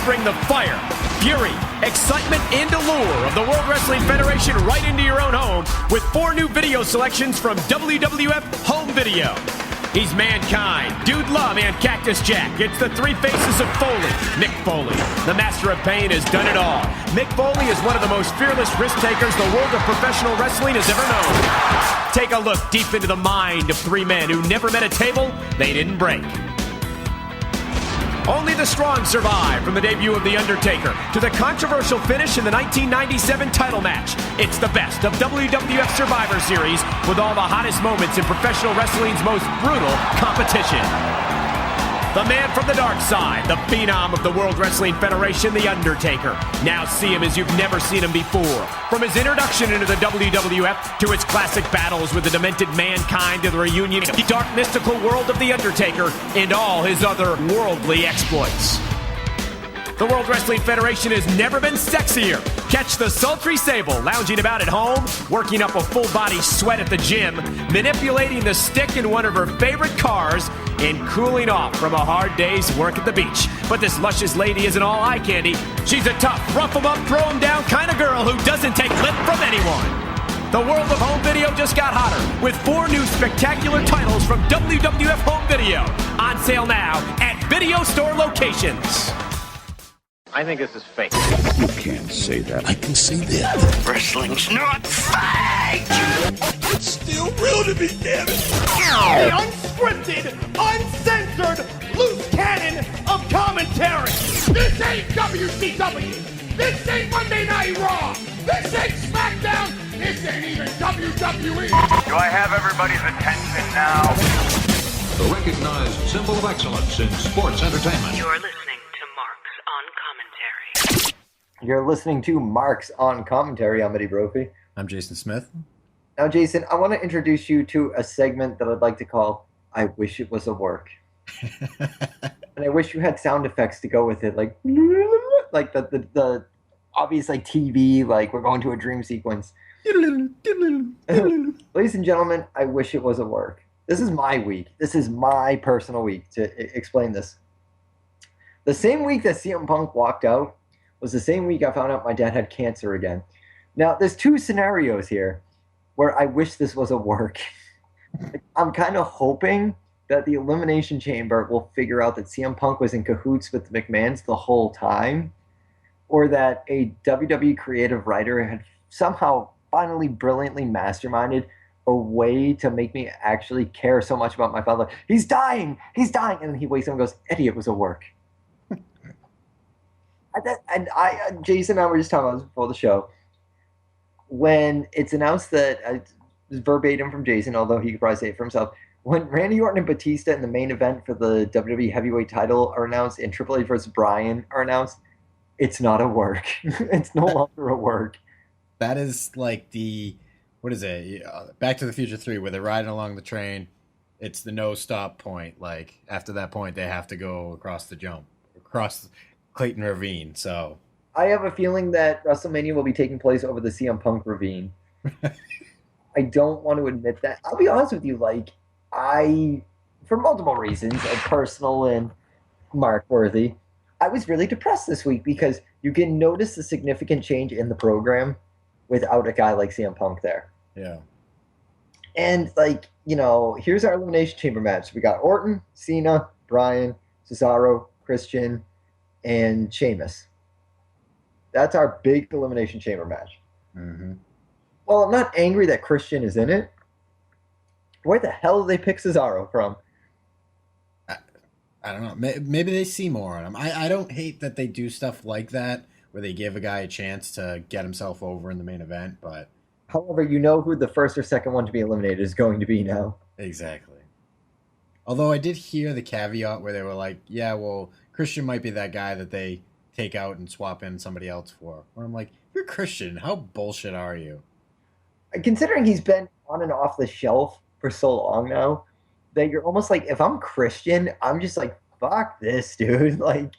can bring the fire, fury, excitement, and allure of the World Wrestling Federation right into your own home with 4 new video selections from WWF Home Video. He's Mankind, Dude Love, and Cactus Jack. It's the 3 faces of Foley. Mick Foley, the master of pain, has done it all. Mick Foley is one of the most fearless risk takers the world of professional wrestling has ever known. Take a look deep into the mind of 3 men who never met a table they didn't break. Only the strong survive, from the debut of The Undertaker to the controversial finish in the 1997 title match. It's the best of WWF Survivor Series with all the hottest moments in professional wrestling's most brutal competition. The man from the dark side, the phenom of the World Wrestling Federation, The Undertaker. Now see him as you've never seen him before. From his introduction into the WWF to his classic battles with the demented Mankind to the reunion of the dark mystical world of The Undertaker and all his other worldly exploits. The World Wrestling Federation has never been sexier. Catch the sultry Sable lounging about at home, working up a full-body sweat at the gym, manipulating the stick in one of her favorite cars, and cooling off from a hard day's work at the beach. But this luscious lady isn't all eye candy. She's a tough, rough-em-up, throw-em-down kind of girl who doesn't take lip from anyone. The world of home video just got hotter with 4 new spectacular titles from WWF Home Video. On sale now at video store locations. I think this is fake. You can't say that. I can say that. Wrestling's not fake! It's still real to me, damn it. The unscripted, uncensored, loose cannon of commentary. This ain't WCW. This ain't Monday Night Raw. This ain't SmackDown. This ain't even WWE. Do I have everybody's attention now? The recognized symbol of excellence in sports entertainment. You're listening to Marks on Commentary. You're listening to Marks on Commentary. I'm Eddie Brophy. I'm Jason Smith. Now, Jason, I want to introduce you to a segment that I'd like to call I Wish It Was a Work. And I wish you had sound effects to go with it, like the obvious like TV, like we're going to a dream sequence. Ladies and gentlemen, I wish it was a work. This is my week. This is my personal week to explain this. The same week that CM Punk walked out was the same week I found out my dad had cancer again. Now, there's 2 scenarios here where I wish this was a work. I'm kind of hoping that the Elimination Chamber will figure out that CM Punk was in cahoots with the McMahons the whole time, or that a WWE creative writer had somehow finally brilliantly masterminded a way to make me actually care so much about my father. He's dying! He's dying! And then he wakes up and goes, Eddie, it was a work. Jason and I were just talking about this before the show. When it's announced that, it's verbatim from Jason, although he could probably say it for himself, when Randy Orton and Batista in the main event for the WWE Heavyweight title are announced and Triple H versus Bryan are announced, it's not a work. It's no longer a work. That is like what is it? Back to the Future 3, where they're riding along the train. It's the no stop point. Like, after that point, they have to go across Clayton Ravine. So I have a feeling that WrestleMania will be taking place over the CM Punk ravine. I don't want to admit that. I'll be honest with you, for multiple reasons, personal and mark-worthy, I was really depressed this week because you can notice the significant change in the program without a guy like CM Punk there. Yeah. And, here's our Elimination Chamber match. We got Orton, Cena, Bryan, Cesaro, Christian, and Sheamus. That's our big Elimination Chamber match. Mm-hmm. Well, I'm not angry that Christian is in it. Where the hell did they pick Cesaro from? I don't know. Maybe they see more on him. I don't hate that they do stuff like that, where they give a guy a chance to get himself over in the main event, but... However, you know who the first or second one to be eliminated is going to be now. Exactly. Although I did hear the caveat where they were like, yeah, well, Christian might be that guy that they take out and swap in somebody else for. Where I'm like, you're Christian. How bullshit are you? Considering he's been on and off the shelf for so long now, that you're almost like, if I'm Christian, I'm just like, fuck this, dude. Like,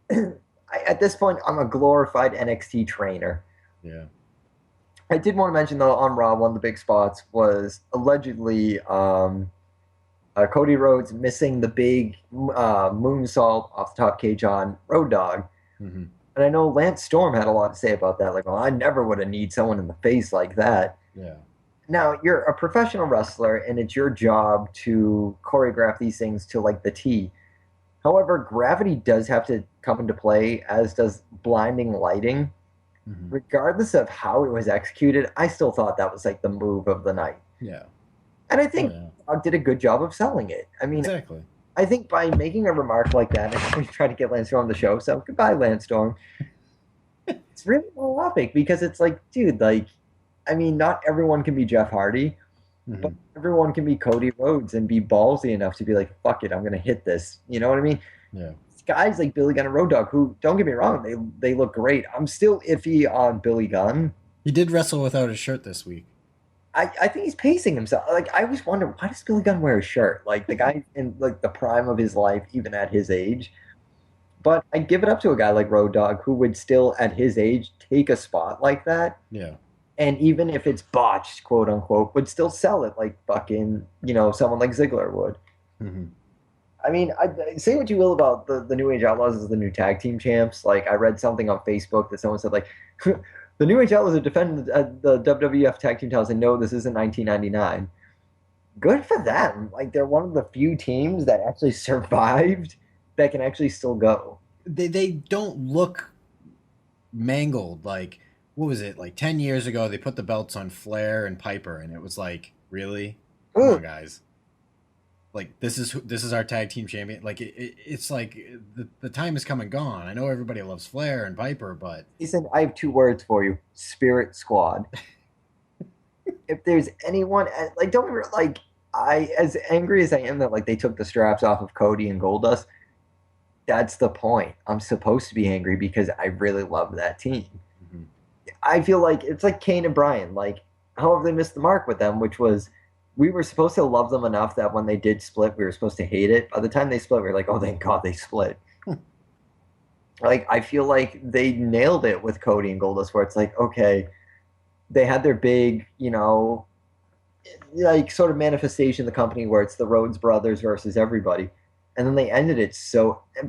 at this point, I'm a glorified NXT trainer. Yeah. I did want to mention, though, on Raw, one of the big spots was allegedly Cody Rhodes missing the big moonsault off the top cage on Road Dogg. Mm-hmm. And I know Lance Storm had a lot to say about that. Like, well, I never would have need someone in the face like that. Yeah. Now, you're a professional wrestler, and it's your job to choreograph these things to, like, the T. However, gravity does have to come into play, as does blinding lighting. Mm-hmm. Regardless of how it was executed, I still thought that was, like, the move of the night. Yeah. And I think Dog did a good job of selling it. I mean, exactly. I think by making a remark like that, and we tried to get Lance Storm on the show, so goodbye, Lance Storm. It's really myopic because it's like, dude, like, I mean, not everyone can be Jeff Hardy, but everyone can be Cody Rhodes and be ballsy enough to be like, fuck it, I'm going to hit this. You know what I mean? Yeah. Guys like Billy Gunn and Road Dogg, who, don't get me wrong, they look great. I'm still iffy on Billy Gunn. He did wrestle without his shirt this week. I think he's pacing himself. Like, I always wonder, why does Billy Gunn wear a shirt? Like, the guy in, like, the prime of his life, even at his age. But I give it up to a guy like Road Dogg, who would still, at his age, take a spot like that. Yeah. And even if it's botched, quote unquote, would still sell it like fucking, you know, someone like Ziggler would. Mm-hmm. I mean, I say what you will about the New Age Outlaws as the new tag team champs. Like, I read something on Facebook that someone said, like, the New Age Outlaws are defending the WWF tag team titles and no, this isn't 1999. Good for them. Like, they're one of the few teams that actually survived that can actually still go. They don't look mangled. Like, what was it? Like 10 years ago, they put the belts on Flair and Piper, and it was like, really? Come on, guys. Like, this is our tag team champion. Like, it's like the time has come and gone. I know everybody loves Flair and Piper, but Ethan, I have 2 words for you: Spirit Squad. If there's anyone, like, don't remember, like, as angry as I am that, like, they took the straps off of Cody and Goldust, that's the point. I'm supposed to be angry because I really love that team. Mm-hmm. I feel like it's like Kane and Bryan. Like, however, they missed the mark with them, which was, we were supposed to love them enough that when they did split, we were supposed to hate it. By the time they split, we were like, oh, thank God they split. Like, I feel like they nailed it with Cody and Goldust, where it's like, okay, they had their big, you know, like, sort of manifestation of the company where it's the Rhodes brothers versus everybody. And then they ended it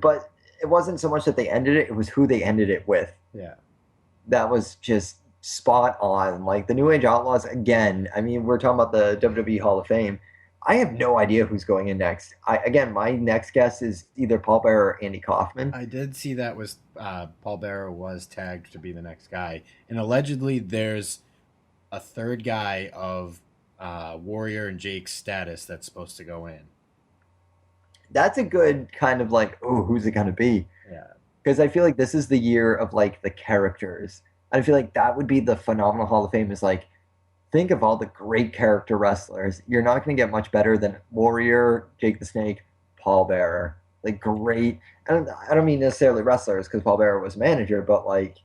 but it wasn't so much that they ended it, it was who they ended it with. Yeah. That was just spot on. Like, the New Age Outlaws, again, I mean, we're talking about the WWE Hall of Fame. I have no idea who's going in next. Again, my next guess is either Paul Bearer or Andy Kaufman. I did see that was Paul Bearer was tagged to be the next guy. And allegedly there's a third guy of Warrior and Jake's status that's supposed to go in. That's a good kind of like, oh, who's it going to be? Yeah. Because I feel like this is the year of, like, the characters. I feel like that would be the phenomenal Hall of Fame, is like, think of all the great character wrestlers. You're not going to get much better than Warrior, Jake the Snake, Paul Bearer. Like, great. I don't mean necessarily wrestlers, because Paul Bearer was manager, but, like,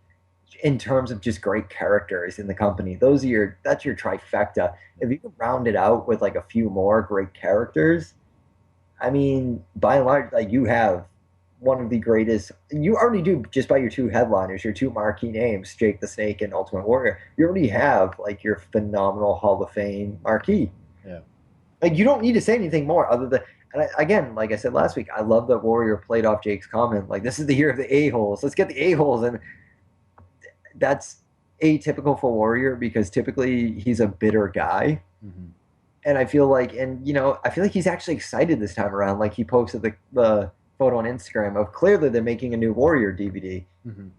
in terms of just great characters in the company, that's your trifecta. If you can round it out with, like, a few more great characters, I mean, by and large, like, you have one of the greatest. You already do, just by your 2 headliners, your 2 marquee names, Jake the Snake and Ultimate Warrior. You already have, like, your phenomenal Hall of Fame marquee. Yeah. Like, you don't need to say anything more other than, and again, like I said last week, I love that Warrior played off Jake's comment. Like, this is the year of the a-holes. Let's get the a-holes. And that's atypical for Warrior, because typically he's a bitter guy. Mm-hmm. And I feel like, he's actually excited this time around. Like, he posted the photo on Instagram of, clearly they're making a new Warrior DVD. Mm-hmm.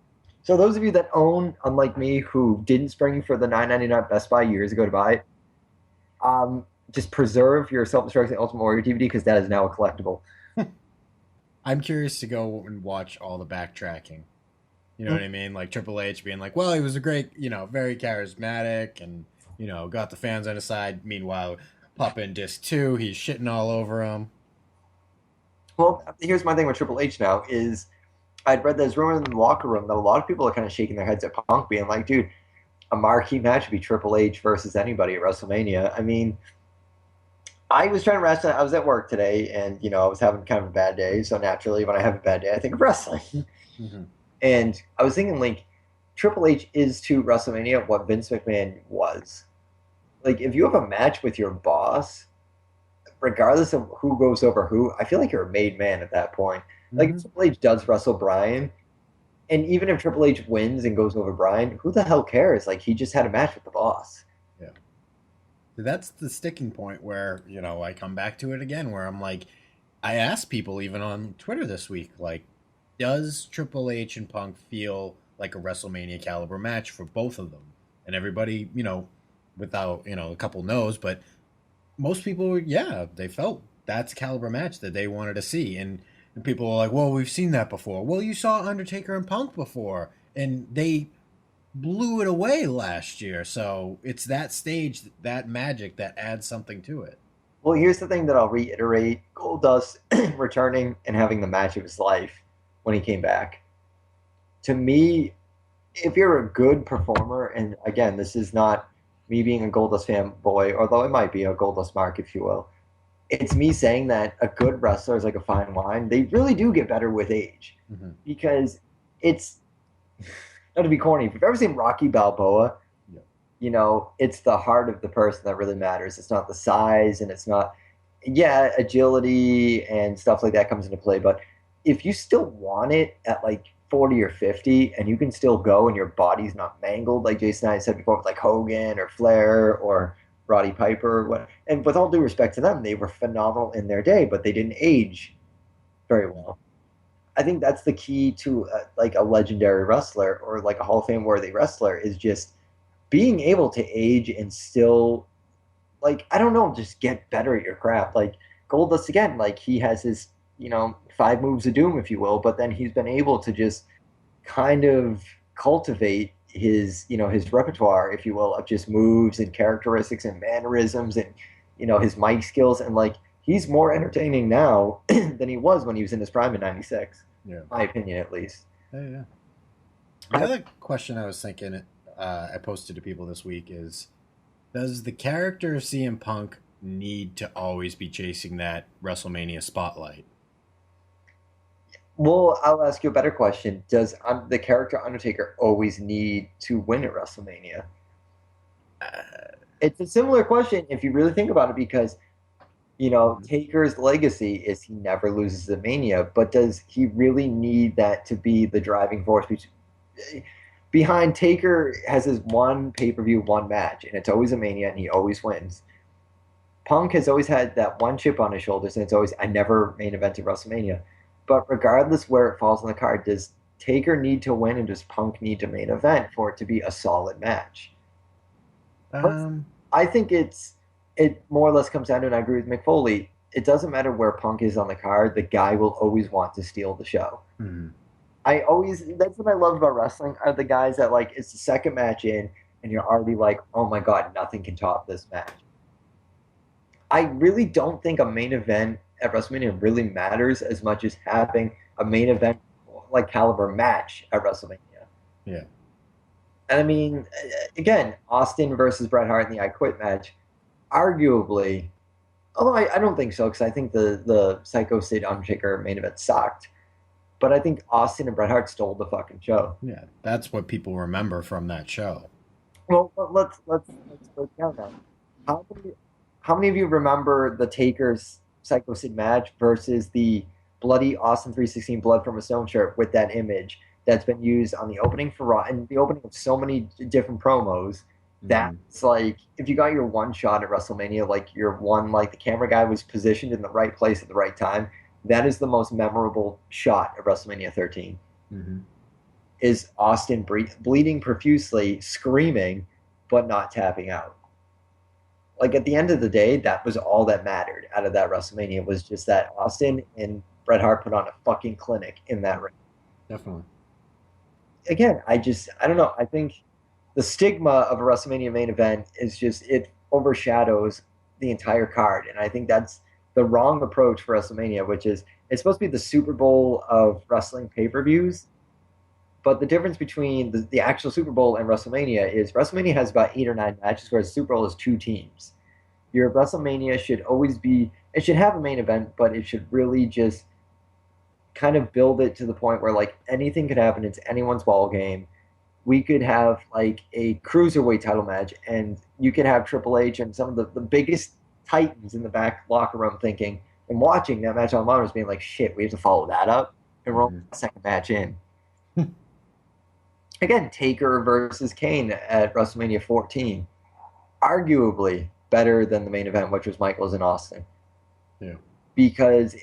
So those of you that own, unlike me, who didn't spring for the $9.99 Best Buy years ago to buy it, just preserve your Self-Destructing Ultimate Warrior DVD, because that is now a collectible. I'm curious to go and watch all the backtracking. You know what I mean? Like, Triple H being like, well, he was a great, very charismatic and, got the fans on his side. Meanwhile, pop in disc 2, he's shitting all over him. Well, here's my thing with Triple H now is, I'd read there's rumors in the locker room that a lot of people are kind of shaking their heads at Punk, being like, dude, a marquee match would be Triple H versus anybody at WrestleMania. I mean, I was trying to wrestle. I was at work today, and, I was having kind of a bad day. So naturally, when I have a bad day, I think of wrestling. Mm-hmm. And I was thinking, like, Triple H is to WrestleMania what Vince McMahon was. Like, if you have a match with your boss, regardless of who goes over who, I feel like you're a made man at that point. Like if Triple H does wrestle Bryan, and even if Triple H wins and goes over Bryan, who the hell cares? Like he just had a match with the boss. Yeah. That's the sticking point where, I come back to it again where I'm like, I asked people even on Twitter this week, like, does Triple H and Punk feel like a WrestleMania caliber match for both of them? And everybody, without, a couple knows, but most people, they felt that's a caliber match that they wanted to see. And people are like, well, we've seen that before. Well, you saw Undertaker and Punk before, and they blew it away last year. So it's that stage, that magic that adds something to it. Well, here's the thing that I'll reiterate. Goldust returning and having the match of his life when he came back. To me, if you're a good performer, and again, this is not me being a Goldust fanboy, although it might be a Goldust mark, if you will. It's me saying that a good wrestler is like a fine wine. They really do get better with age. Because it's, not to be corny, if you've ever seen Rocky Balboa, it's the heart of the person that really matters. It's not the size, and it's not, agility and stuff like that comes into play. But if you still want it at like 40 or 50 and you can still go and your body's not mangled, like Jason and I said before, with like Hogan or Flair or Roddy Piper, and with all due respect to them, they were phenomenal in their day, but they didn't age very well. I think that's the key to like a legendary wrestler or like a Hall of Fame worthy wrestler, is just being able to age and still, like, I don't know, just get better at your craft. Like Goldust, again, like he has his, 5 moves of doom, if you will, but then he's been able to just kind of cultivate his, his repertoire, if you will, of just moves and characteristics and mannerisms and, his mic skills. And like, he's more entertaining now than he was when he was in his prime in 96. Yeah. My opinion, at least. Yeah. Another question I was thinking, I posted to people this week is, does the character of CM Punk need to always be chasing that WrestleMania spotlight? Well, I'll ask you a better question. Does the character Undertaker always need to win at WrestleMania? It's a similar question if you really think about it, because, Taker's legacy is he never loses at Mania, but does he really need that to be the driving force? Behind Taker has his one pay-per-view, one match, and it's always a Mania, and he always wins. Punk has always had that one chip on his shoulders, and it's always, I never main evented WrestleMania. But regardless where it falls on the card, does Taker need to win and does Punk need to main event for it to be a solid match? I think it more or less comes down to, and I agree with Mick Foley, it doesn't matter where Punk is on the card, the guy will always want to steal the show. That's what I love about wrestling, are the guys that, like, it's the second match in and you're already like, oh my God, nothing can top this match. I really don't think a main event at WrestleMania really matters as much as having a main event like caliber match at WrestleMania. Yeah. And I mean, again, Austin versus Bret Hart in the I Quit match, arguably, although I don't think so, because I think the Psycho Sid Undertaker main event sucked. But I think Austin and Bret Hart stole the fucking show. Yeah, that's what people remember from that show. Well, let's break down now. How many of you remember the Taker's Psycho Sid match versus the bloody Austin 316 Blood from a Stone shirt with that image that's been used on the opening for Raw and the opening of so many different promos? That's like, if you got your one shot at WrestleMania, like your one, like the camera guy was positioned in the right place at the right time, that is the most memorable shot of WrestleMania 13. Is Austin bleeding profusely, screaming, but not tapping out. Like, at the end of the day, that was all that mattered out of that WrestleMania, was just that Austin and Bret Hart put on a fucking clinic in that ring. Definitely. Again, I don't know. I think the stigma of a WrestleMania main event is just, it overshadows the entire card. And I think that's the wrong approach for WrestleMania, which is, it's supposed to be the Super Bowl of wrestling pay-per-views. But the difference between the actual Super Bowl and WrestleMania is WrestleMania has about 8 or 9 matches, whereas Super Bowl is 2 teams. Your WrestleMania should always be, it should have a main event, but it should really just kind of build it to the point where, like, anything could happen. It's anyone's ball game. We could have, like, a cruiserweight title match, and you could have Triple H and some of the biggest titans in the back locker room thinking and watching that match on monitors being like, shit, we have to follow that up. And we're only the second match in. Again, Taker versus Kane at WrestleMania 14. Arguably better than the main event, which was Michaels and Austin. Yeah. Because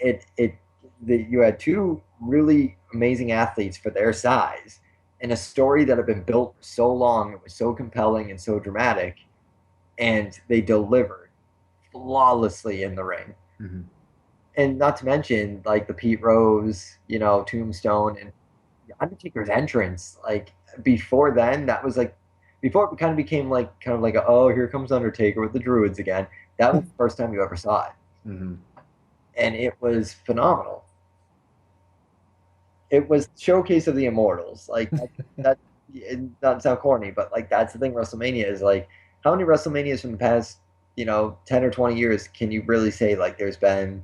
you had two really amazing athletes for their size and a story that had been built for so long. It was so compelling and so dramatic, and they delivered flawlessly in the ring. Mm-hmm. And not to mention, like, the Pete Rose, Tombstone, and Undertaker's entrance. Like, before then, that was like, before it kind of became like, oh, here comes Undertaker with the Druids again. That was the first time you ever saw it. Mm-hmm. And it was phenomenal. It was showcase of the Immortals. Like, that it doesn't sound corny, but like, that's the thing WrestleMania is. Like, how many WrestleManias from the past, 10 or 20 years can you really say, like, there's been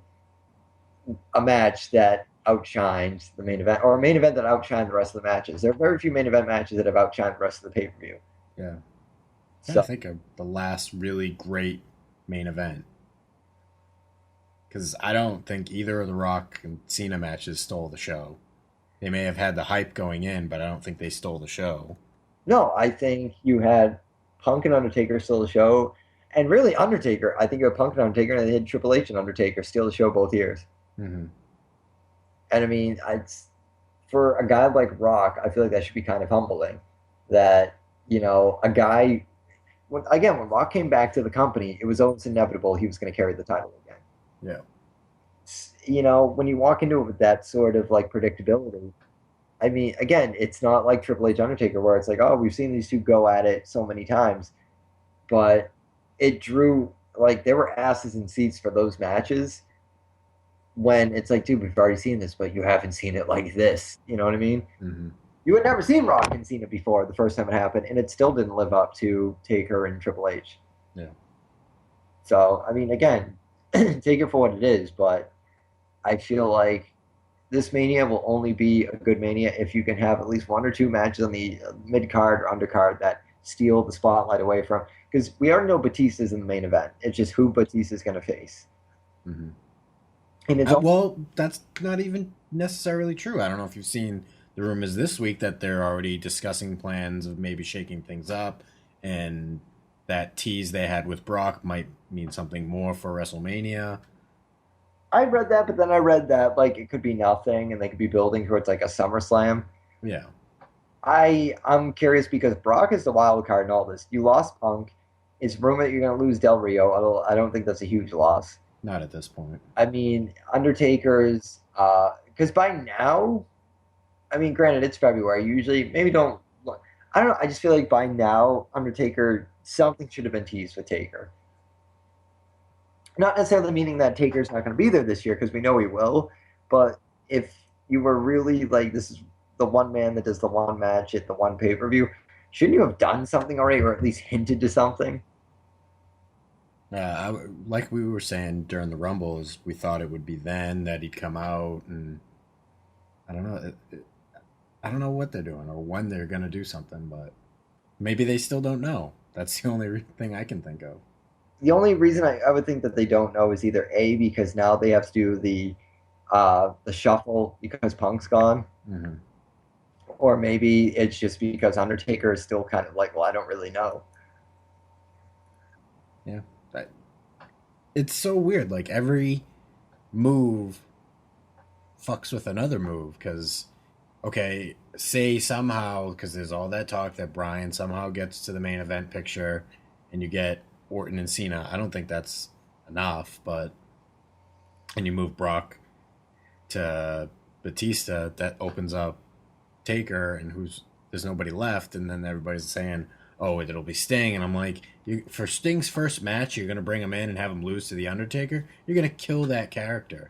a match that outshined the main event, or a main event that outshined the rest of the matches? There are very few main event matches that have outshined the rest of the pay-per-view. Yeah. So, I think of the last really great main event. Because I don't think either of the Rock and Cena matches stole the show. They may have had the hype going in, but I don't think they stole the show. no, I think you had Punk and Undertaker steal the show, and really Undertaker. I think you had Punk and Undertaker, and they had Triple H and Undertaker steal the show both years. Mm-hmm. And I mean, for a guy like Rock, I feel like that should be kind of humbling. That, a guy, when Rock came back to the company, it was almost inevitable he was going to carry the title again. Yeah. When you walk into it with that sort of like predictability, I mean, again, it's not like Triple H Undertaker where it's like, oh, we've seen these two go at it so many times, but it drew, like, there were asses in seats for those matches when it's like, dude, we've already seen this, but you haven't seen it like this. You know what I mean? Mm-hmm. You had never seen Rock and Cena before the first time it happened, and it still didn't live up to Taker and Triple H. Yeah. So, I mean, again, take it for what it is, but I feel like this Mania will only be a good Mania if you can have at least one or two matches on the mid-card or undercard that steal the spotlight away from... Because we already know Batista's in the main event. It's just who Batista's going to face. Mm-hmm. And it's well, that's not even necessarily true. I don't know if you've seen the rumors this week that they're already discussing plans of maybe shaking things up, and that tease they had with Brock might mean something more for WrestleMania. I read that, but then I read that like it could be nothing, and they could be building towards like a SummerSlam. Yeah. I'm curious because Brock is the wild card in all this. You lost Punk. It's rumored that you're going to lose Del Rio. Although I don't think that's a huge loss. Not at this point. I mean, Undertaker's... Because by now... I mean, granted, it's February. Usually, maybe don't... I don't know. I just feel like by now, Undertaker... Something should have been teased with Taker. Not necessarily meaning that Taker's not going to be there this year, because we know he will. But if you were really like, this is the one man that does the one match at the one pay-per-view, shouldn't you have done something already, or at least hinted to something? Like we were saying during the Rumbles, we thought it would be then that he'd come out, and I don't know. I don't know what they're doing or when they're going to do something, but maybe they still don't know. That's the only thing I can think of. The only reason I would think that they don't know is either A, because now they have to do the shuffle because Punk's gone, mm-hmm. or maybe it's just because Undertaker is still kind of like, well, I don't really know. Yeah. It's so weird. Like, every move fucks with another move. Because, okay, say somehow, because there's all that talk that Bryan somehow gets to the main event picture and you get Orton and Cena. I don't think that's enough, but... And you move Brock to Batista, that opens up Taker, and there's nobody left, and then everybody's saying... oh, it'll be Sting. And I'm like, for Sting's first match, you're going to bring him in and have him lose to The Undertaker? You're going to kill that character.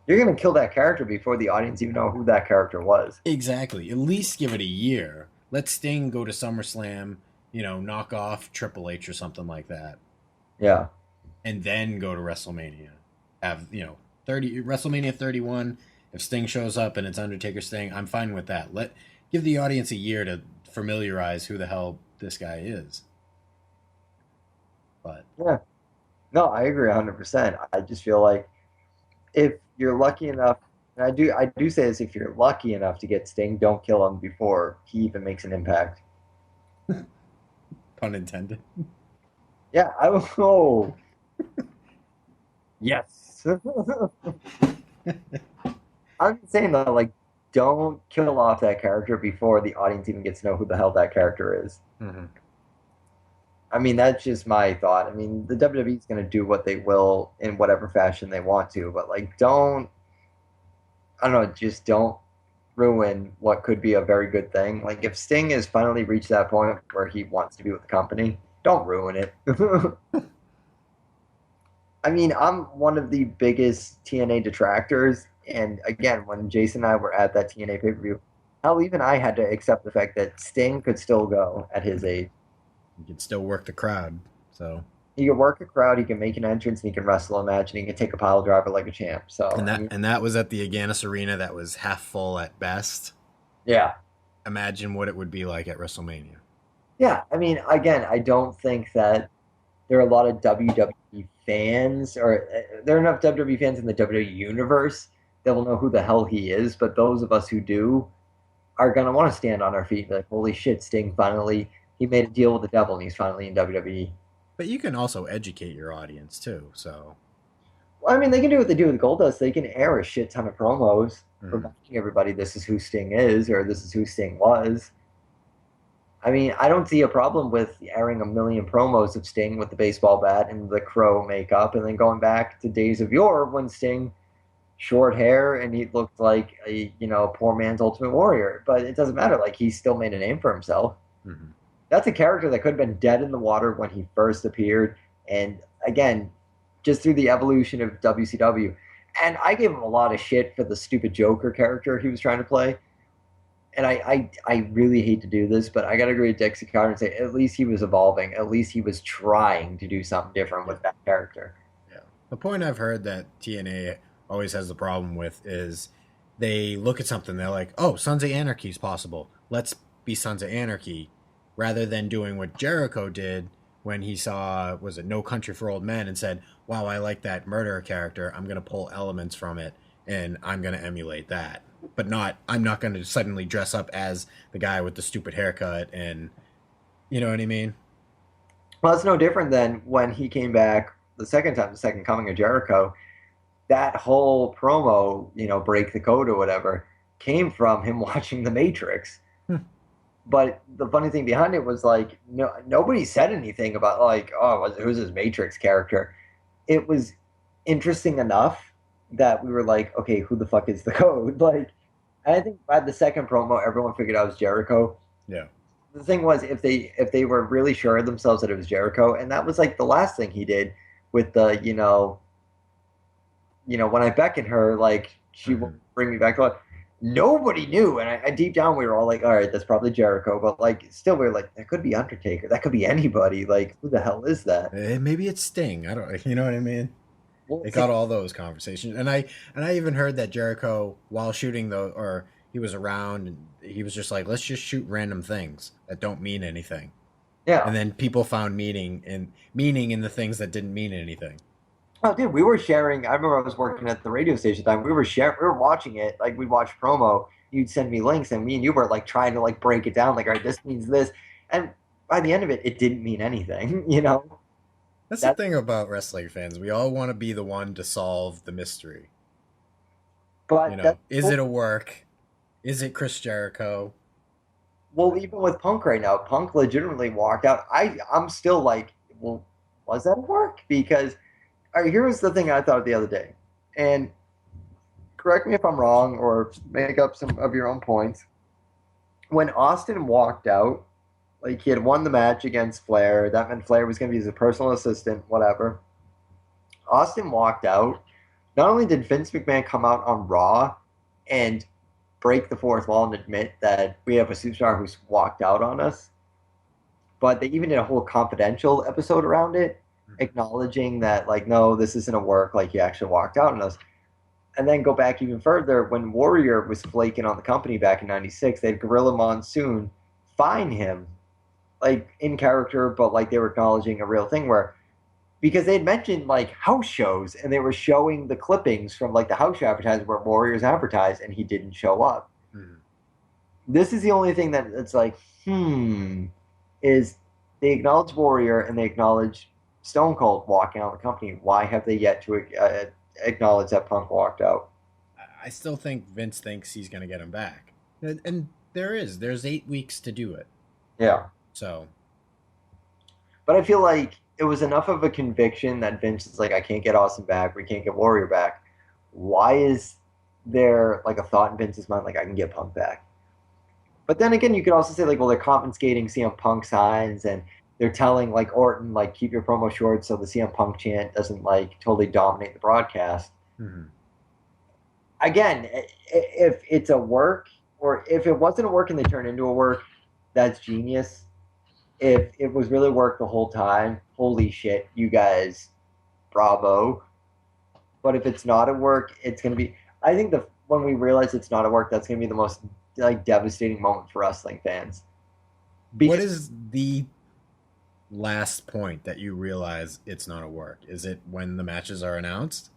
You're going to kill that character before the audience even know who that character was. Exactly. At least give it a year. Let Sting go to SummerSlam, knock off Triple H or something like that. Yeah. And then go to WrestleMania. Have, WrestleMania 31, if Sting shows up and it's Undertaker Sting, I'm fine with that. Give the audience a year to familiarize who the hell this guy is. But yeah, No, I agree 100%. I just feel like if you're lucky enough, and I do say this, if you're lucky enough to get Sting, don't kill him before he even makes an impact. Pun intended. Yeah, I will. Oh, yes. I'm saying that, like, don't kill off that character before the audience even gets to know who the hell that character is. Mm-hmm. I mean, that's just my thought. I mean, the WWE is going to do what they will in whatever fashion they want to, but like, I don't know, just don't ruin what could be a very good thing. Like, if Sting has finally reached that point where he wants to be with the company, don't ruin it. I mean, I'm one of the biggest TNA detractors, and again, when Jason and I were at that TNA pay-per-view, hell, even I had to accept the fact that Sting could still go at his age. You can still work the crowd, so He can work a crowd, he can make an entrance, and he can wrestle a match, and he can take a pile driver like a champ. So, and that was at the Agganis Arena that was half full at best. yeah. Imagine what it would be like at WrestleMania. Yeah, I mean, again, I don't think that there are a lot of WWE fans, or there are enough WWE fans in the WWE universe that will know who the hell he is, but those of us who do are going to want to stand on our feet and be like, holy shit, Sting finally, he made a deal with the devil and he's finally in WWE. But you can also educate your audience too, so. Well, I mean, they can do what they do with Goldust. They can air a shit ton of promos reminding everybody this is who Sting is or this is who Sting was. I mean, I don't see a problem with airing a million promos of Sting with the baseball bat and the crow makeup and then going back to days of yore when Sting, short hair, and he looked like a, poor man's Ultimate Warrior. But it doesn't matter. Like, he still made a name for himself. Mm-hmm. That's a character that could have been dead in the water when he first appeared. And again, just through the evolution of WCW. And I gave him a lot of shit for the stupid Joker character he was trying to play. And I really hate to do this, but I got to agree with Dixie Carter and say at least he was evolving. At least he was trying to do something different with that character. Yeah. The point I've heard that TNA always has the problem with is they look at something, they're like, oh, Sons of Anarchy is possible. Let's be Sons of Anarchy. Rather than doing what Jericho did when he saw, was it No Country for Old Men, and said, wow, I like that murderer character. I'm going to pull elements from it, and I'm going to emulate that. But I'm not going to suddenly dress up as the guy with the stupid haircut, and you know what I mean? Well, it's no different than when he came back the second time, the second coming of Jericho. That whole promo, break the code or whatever, came from him watching The Matrix. But the funny thing behind it was, like, nobody said anything about, like, oh, who's this Matrix character? It was interesting enough that we were like, okay, who the fuck is the code? Like, I think by the second promo, everyone figured out it was Jericho. Yeah. The thing was, if they were really sure of themselves that it was Jericho, and that was like the last thing he did with the, when I beckon her, like, she will bring me back to life. Nobody knew, and I deep down we were all like, all right, that's probably Jericho, but like still we were like, that could be Undertaker, that could be anybody, like who the hell is that? Maybe it's Sting. I don't, you know what I mean? Well, they got all those conversations, and I even heard that Jericho, while shooting or he was around, and he was just like, let's just shoot random things that don't mean anything. Yeah, and then people found meaning in the things that didn't mean anything. Oh, dude, we were sharing. I remember I was working at the radio station at the time. We were watching it. Like, we'd watch promo. You'd send me links, and me and you were like trying to like break it down. Like, all right, this means this. And by the end of it, it didn't mean anything. That's the thing about wrestling fans. We all want to be the one to solve the mystery. But is it a work? Is it Chris Jericho? Well, even with Punk right now, Punk legitimately walked out. I'm still like, well, was that a work? Because. All right, here's the thing I thought the other day, and correct me if I'm wrong or make up some of your own points. When Austin walked out, like he had won the match against Flair, that meant Flair was going to be his personal assistant, whatever. Austin walked out. Not only did Vince McMahon come out on Raw and break the fourth wall and admit that we have a superstar who's walked out on us, but they even did a whole confidential episode around it, acknowledging that, like, no, this isn't a work, like he actually walked out on us. And then go back even further, when Warrior was flaking on the company back in 96, they had Gorilla Monsoon fine him, like, in character, but like they were acknowledging a real thing where because they had mentioned like house shows, and they were showing the clippings from like the house show advertising where Warriors advertised, and he didn't show up. Mhm. This is the only thing that it's like, is they acknowledge Warrior and they acknowledge Stone Cold walking out of the company. Why have they yet to acknowledge that Punk walked out? I still think Vince thinks he's going to get him back. And there's 8 weeks to do it. Yeah. So. But I feel like it was enough of a conviction that Vince is like, I can't get Austin back. We can't get Warrior back. Why is there like a thought in Vince's mind like, I can get Punk back? But then again, you could also say like, well, they're confiscating CM Punk signs, and they're telling like Orton like, keep your promo short so the CM Punk chant doesn't like totally dominate the broadcast. Mm-hmm. Again, if it's a work, or if it wasn't a work and they turn into a work, that's genius. If it was really work the whole time, holy shit, you guys, bravo. But if it's not a work, it's going to be, I think when we realize it's not a work, that's going to be the most like devastating moment for wrestling fans. What is the last point that you realize it's not a work? Is it when the matches are announced?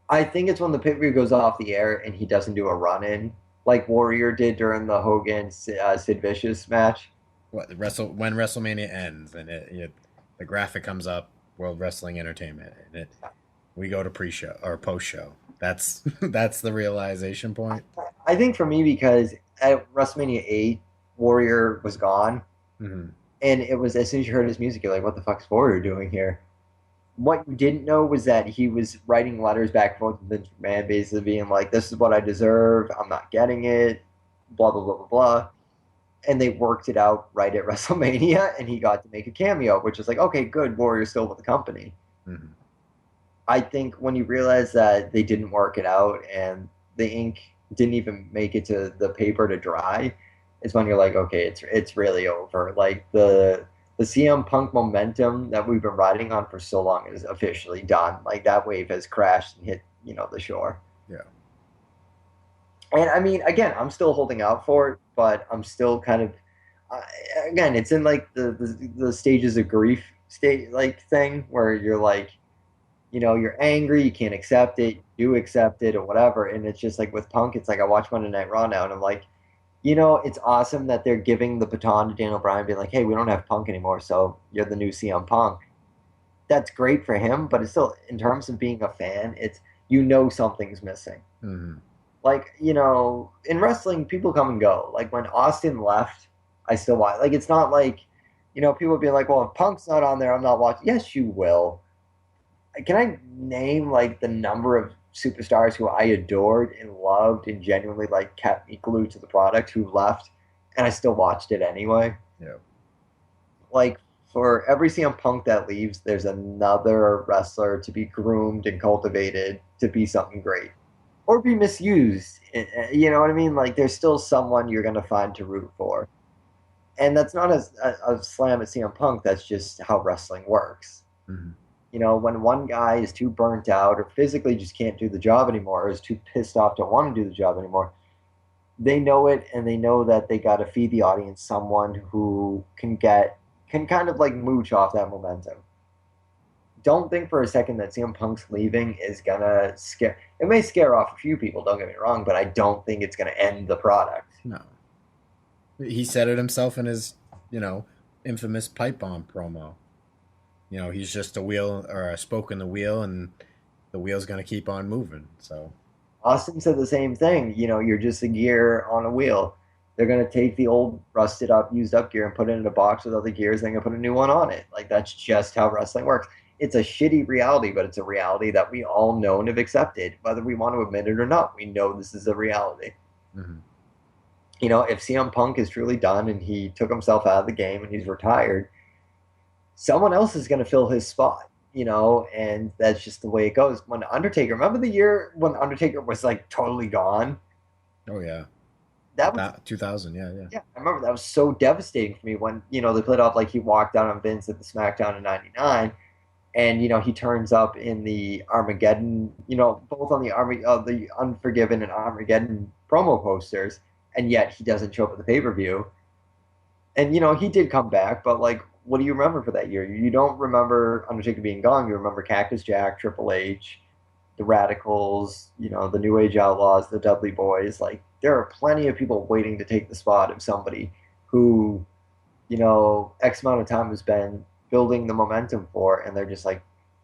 I think it's when the pay-per-view goes off the air and he doesn't do a run-in like Warrior did during the Hogan Sid Vicious match. When WrestleMania ends and the graphic comes up, World Wrestling Entertainment, and we go to pre-show or post-show. That's the realization point. I think for me, because at WrestleMania 8, Warrior was gone, mm-hmm. and it was as soon as you heard his music, you're like, "What the fuck is Warrior doing here?" What you didn't know was that he was writing letters back and forth with Vince McMahon, basically being like, "This is what I deserve. I'm not getting it." Blah blah blah blah blah. And they worked it out right at WrestleMania, and he got to make a cameo, which is like, okay, good, Warrior's still with the company. Mm-hmm. I think when you realize that they didn't work it out and the ink didn't even make it to the paper to dry, is when you're like, okay, it's really over. Like the CM Punk momentum that we've been riding on for so long is officially done. Like that wave has crashed and hit, the shore. Yeah. And I mean, again, I'm still holding out for it, but I'm still kind of, again, it's in like the stages of grief like thing where you're like, you're angry, you can't accept it, you accept it or whatever. And it's just like with Punk, it's like I watch Monday Night Raw now and I'm like, it's awesome that they're giving the baton to Daniel Bryan, being like, hey, we don't have Punk anymore, so you're the new CM Punk. That's great for him, but it's still, in terms of being a fan, it's, something's missing. Mm-hmm. Like, in wrestling, people come and go. Like, when Austin left, I still watch. Like, it's not like, people be like, well, if Punk's not on there, I'm not watching. Yes, you will. Can I name, like, the number of superstars who I adored and loved and genuinely, like, kept me glued to the product who left, and I still watched it anyway? Yeah. Like, for every CM Punk that leaves, there's another wrestler to be groomed and cultivated to be something great. Or be misused, you know what I mean? Like, there's still someone you're going to find to root for. And that's not a slam at CM Punk, that's just how wrestling works. Mm-hmm. When one guy is too burnt out or physically just can't do the job anymore, or is too pissed off, don't want to do the job anymore, they know it, and they know that they got to feed the audience someone who can kind of like mooch off that momentum. Don't think for a second that CM Punk's leaving is going to scare... It may scare off a few people, don't get me wrong, but I don't think it's going to end the product. No. He said it himself in his, infamous pipe bomb promo. He's just a wheel or a spoke in the wheel, and the wheel's going to keep on moving. So Austin said the same thing. You're just a gear on a wheel. They're going to take the old rusted up, used up gear and put it in a box with other gears. They're going to put a new one on it. Like, that's just how wrestling works. It's a shitty reality, but it's a reality that we all know and have accepted, whether we want to admit it or not. We know this is a reality. Mm-hmm. If CM Punk is truly done and he took himself out of the game and he's retired, someone else is going to fill his spot, and that's just the way it goes. When Undertaker, remember the year when Undertaker was like totally gone? Oh, yeah. That was 2000, yeah. Yeah, I remember that was so devastating for me when, they played off like he walked out on Vince at the SmackDown in 99. And, he turns up in the Armageddon, both on the Unforgiven and Armageddon promo posters, and yet he doesn't show up at the pay-per-view. And, he did come back, but, like, what do you remember for that year? You don't remember Undertaker being gone. You remember Cactus Jack, Triple H, the Radicals, the New Age Outlaws, the Dudley Boys. Like, there are plenty of people waiting to take the spot of somebody who, X amount of time has been building the momentum for, and they're just like,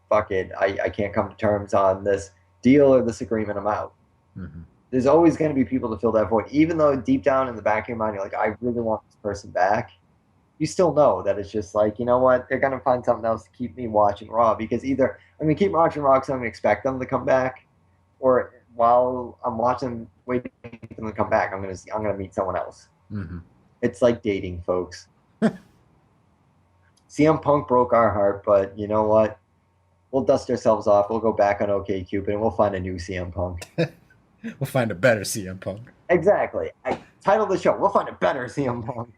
fuck it, I can't come to terms on this deal or this agreement, I'm out. Mm-hmm. There's always going to be people to fill that void. Even though deep down in the back of your mind, you're like, I really want this person back, you still know that it's just like, you know what, they're going to find something else to keep me watching Raw, because either I'm going to keep watching Raw because I'm going to expect them to come back, or while I'm watching, waiting for them to come back, I'm going to meet someone else. Mm-hmm. It's like dating, folks. CM Punk broke our heart, but you know what? We'll dust ourselves off. We'll go back on OkCupid, and we'll find a new CM Punk. We'll find a better CM Punk. Exactly. Title of the show, we'll find a better CM Punk.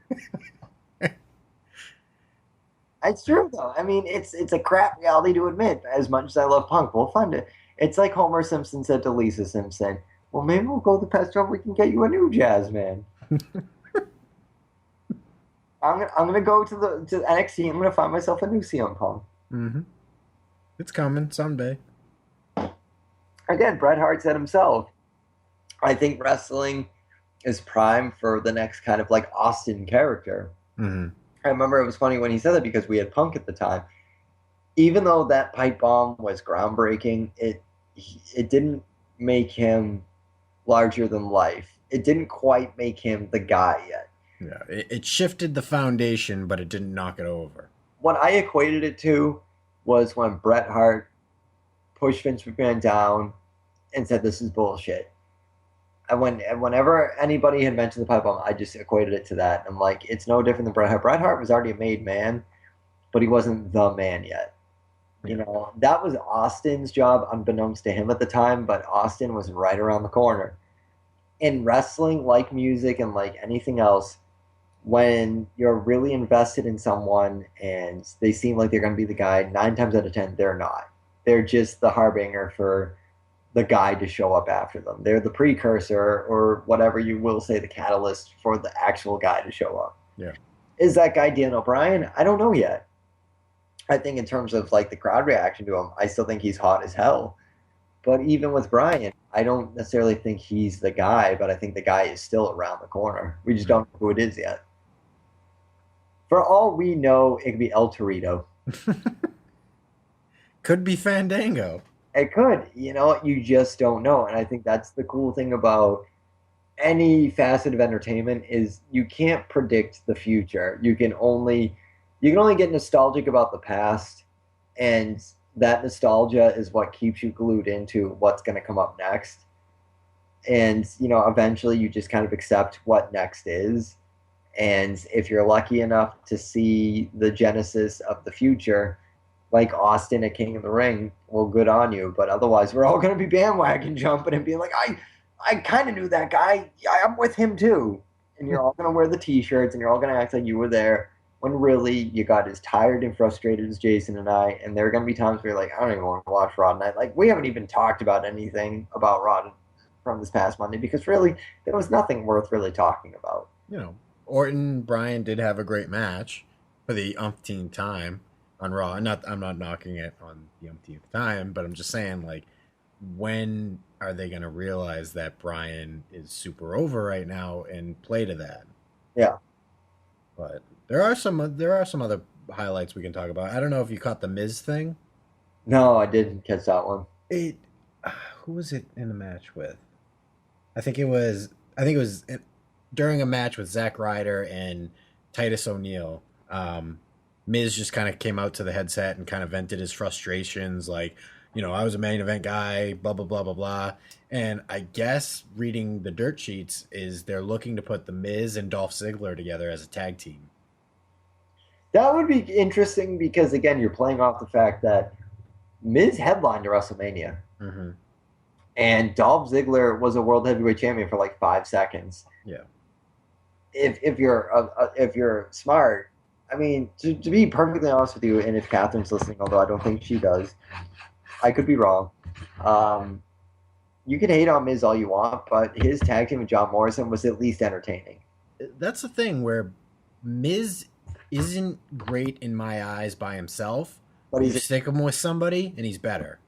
It's true, though. I mean, it's a crap reality to admit. As much as I love Punk, we'll find it. It's like Homer Simpson said to Lisa Simpson, well, maybe we'll go to the pet store and we can get you a new jazz man. I'm gonna go to NXT. I'm gonna find myself a new CM Punk. Mm-hmm. It's coming someday. Again, Bret Hart said himself, I think wrestling is prime for the next kind of like Austin character. Mm-hmm. I remember it was funny when he said that because we had Punk at the time. Even though that pipe bomb was groundbreaking, it didn't make him larger than life. It didn't quite make him the guy yet. Yeah, it shifted the foundation, but it didn't knock it over. What I equated it to was when Bret Hart pushed Vince McMahon down and said, this is bullshit. And whenever anybody had mentioned the pipe bomb, I just equated it to that. I'm like, it's no different than Bret Hart. Bret Hart was already a made man, but he wasn't the man yet. That was Austin's job, unbeknownst to him at the time, but Austin was right around the corner. In wrestling, like music and like anything else, when you're really invested in someone and they seem like they're going to be the guy, 9 times out of 10, they're not. They're just the harbinger for the guy to show up after them. They're the precursor, or whatever you will say, the catalyst for the actual guy to show up. Yeah. Is that guy Dan O'Brien? I don't know yet. I think in terms of like the crowd reaction to him, I still think he's hot as hell. But even with Bryan, I don't necessarily think he's the guy, but I think the guy is still around the corner. We just don't know who it is yet. For all we know, it could be El Torito. Could be Fandango. It could. You just don't know. And I think that's the cool thing about any facet of entertainment is you can't predict the future. You can only get nostalgic about the past, and that nostalgia is what keeps you glued into what's going to come up next. And, eventually you just kind of accept what next is. And if you're lucky enough to see the genesis of the future, like Austin at King of the Ring, well, good on you. But otherwise, we're all going to be bandwagon jumping and being like, I kind of knew that guy. I'm with him too. And you're all going to wear the T-shirts and you're all going to act like you were there, when really you got as tired and frustrated as Jason and I. And there are going to be times where you're like, I don't even want to watch Raw tonight. Like, we haven't even talked about anything about Raw from this past Monday because really there was nothing worth really talking about. Orton, Bryan did have a great match for the umpteenth time on Raw. I'm not knocking it on the umpteenth time, but I'm just saying, like, when are they going to realize that Bryan is super over right now and play to that? Yeah. But there are some other highlights we can talk about. I don't know if you caught the Miz thing. No, I didn't catch that one. Who was it in the match with? I think it was during a match with Zack Ryder and Titus O'Neil. Miz just kind of came out to the headset and kind of vented his frustrations, like, I was a main event guy, blah, blah, blah, blah, blah. And I guess reading the dirt sheets is they're looking to put the Miz and Dolph Ziggler together as a tag team. That would be interesting because, again, you're playing off the fact that Miz headlined to WrestleMania. Mm-hmm. And Dolph Ziggler was a world heavyweight champion for like 5 seconds. Yeah. If you're smart, I mean, to be perfectly honest with you, and if Catherine's listening, although I don't think she does, I could be wrong. You can hate on Miz all you want, but his tag team with John Morrison was at least entertaining. That's the thing where Miz isn't great in my eyes by himself, But but you he's stick him with somebody and he's better.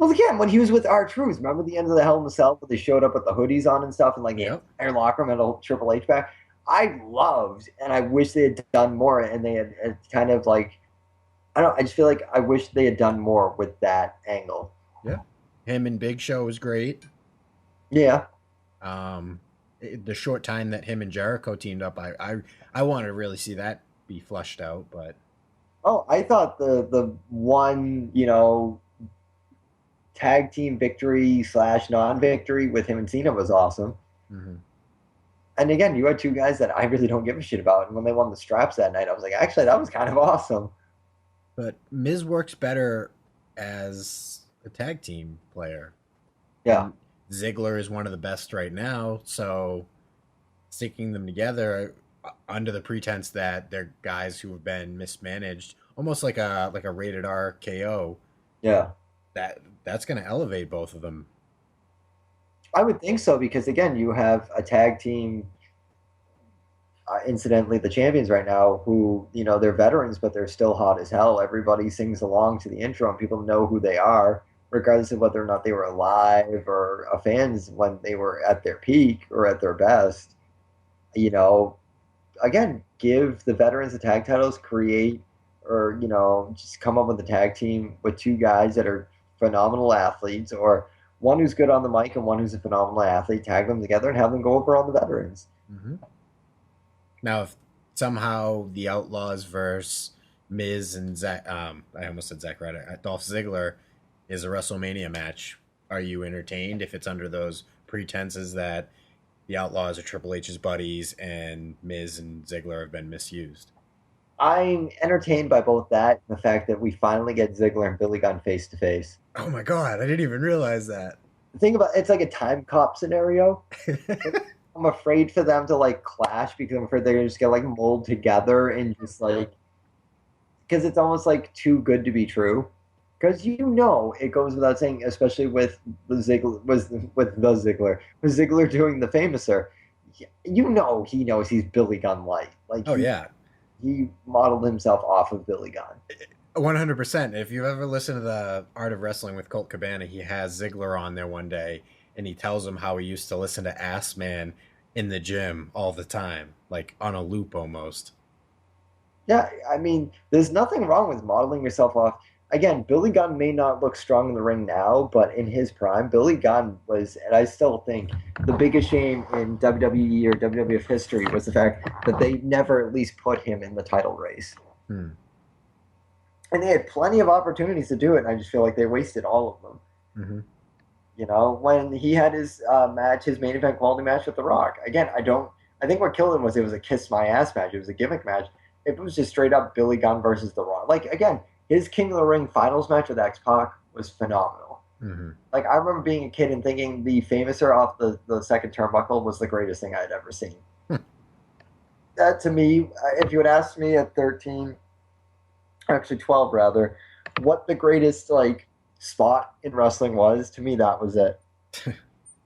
well again when he was with R-Truth. Remember the end of the Hell in a Cell where they showed up with the hoodies on and stuff, and like the Yep. entire locker room had a Triple H back. I loved, and I wish they had done more, and they had kind of like I don't. I just feel like I wish they had done more with that angle. Yeah. Him and Big Show was great. Yeah. The short time that him and Jericho teamed up, I wanted to really see that be flushed out, but Oh, I thought the one tag team victory / non-victory with him and Cena was awesome. mm-hmm. And again, you had two guys that I really don't give a shit about, and when they won the straps that night, I was like, actually, that was kind of awesome. But Miz works better as a tag team player. Yeah. And Ziggler is one of the best right now, so sticking them together under the pretense that they're guys who have been mismanaged, almost like a rated R KO. Yeah. That's going to elevate both of them. I would think so because, again, you have a tag team, incidentally, the champions right now who, they're veterans, but they're still hot as hell. Everybody sings along to the intro and people know who they are, regardless of whether or not they were alive or fans when they were at their peak or at their best. Again, give the veterans the tag titles, create or, just come up with a tag team with two guys that are phenomenal athletes, or one who's good on the mic and one who's a phenomenal athlete, tag them together and have them go over on the veterans. Mm-hmm. Now, if somehow the Outlaws versus Miz and I almost said Zack Ryder, Dolph Ziggler is a WrestleMania match, are you entertained if it's under those pretenses that the Outlaws are Triple H's buddies and Miz and Ziggler have been misused? I'm entertained by both that and the fact that we finally get Ziggler and Billy Gunn face to face. Oh my God, I didn't even realize that. Think about it's like a time cop scenario. I'm afraid for them to clash because I'm afraid they're gonna just get mold together and just because it's almost too good to be true. Because it goes without saying, especially with Ziggler doing the Famouser, he knows he's Billy Gunn light. Yeah. He modeled himself off of Billy Gunn. 100%. If you've ever listened to the Art of Wrestling with Colt Cabana, he has Ziggler on there one day, and he tells him how he used to listen to Ass Man in the gym all the time, on a loop almost. Yeah, I mean, there's nothing wrong with modeling yourself off. Again, Billy Gunn may not look strong in the ring now, but in his prime, Billy Gunn was, and I still think, the biggest shame in WWE or WWF history was the fact that they never at least put him in the title race. And they had plenty of opportunities to do it, and I just feel like they wasted all of them. Mm-hmm. When he had his match, his main event quality match with The Rock. Again, I think what killed him was it was a kiss my ass match. It was a gimmick match. If it was just straight up Billy Gunn versus The Rock. Again, his King of the Ring finals match with X-Pac was phenomenal. Mm-hmm. I remember being a kid and thinking the Famouser off the second turnbuckle was the greatest thing I'd ever seen. That, to me, if you had asked me at 13, actually 12 rather, what the greatest spot in wrestling was, to me that was it.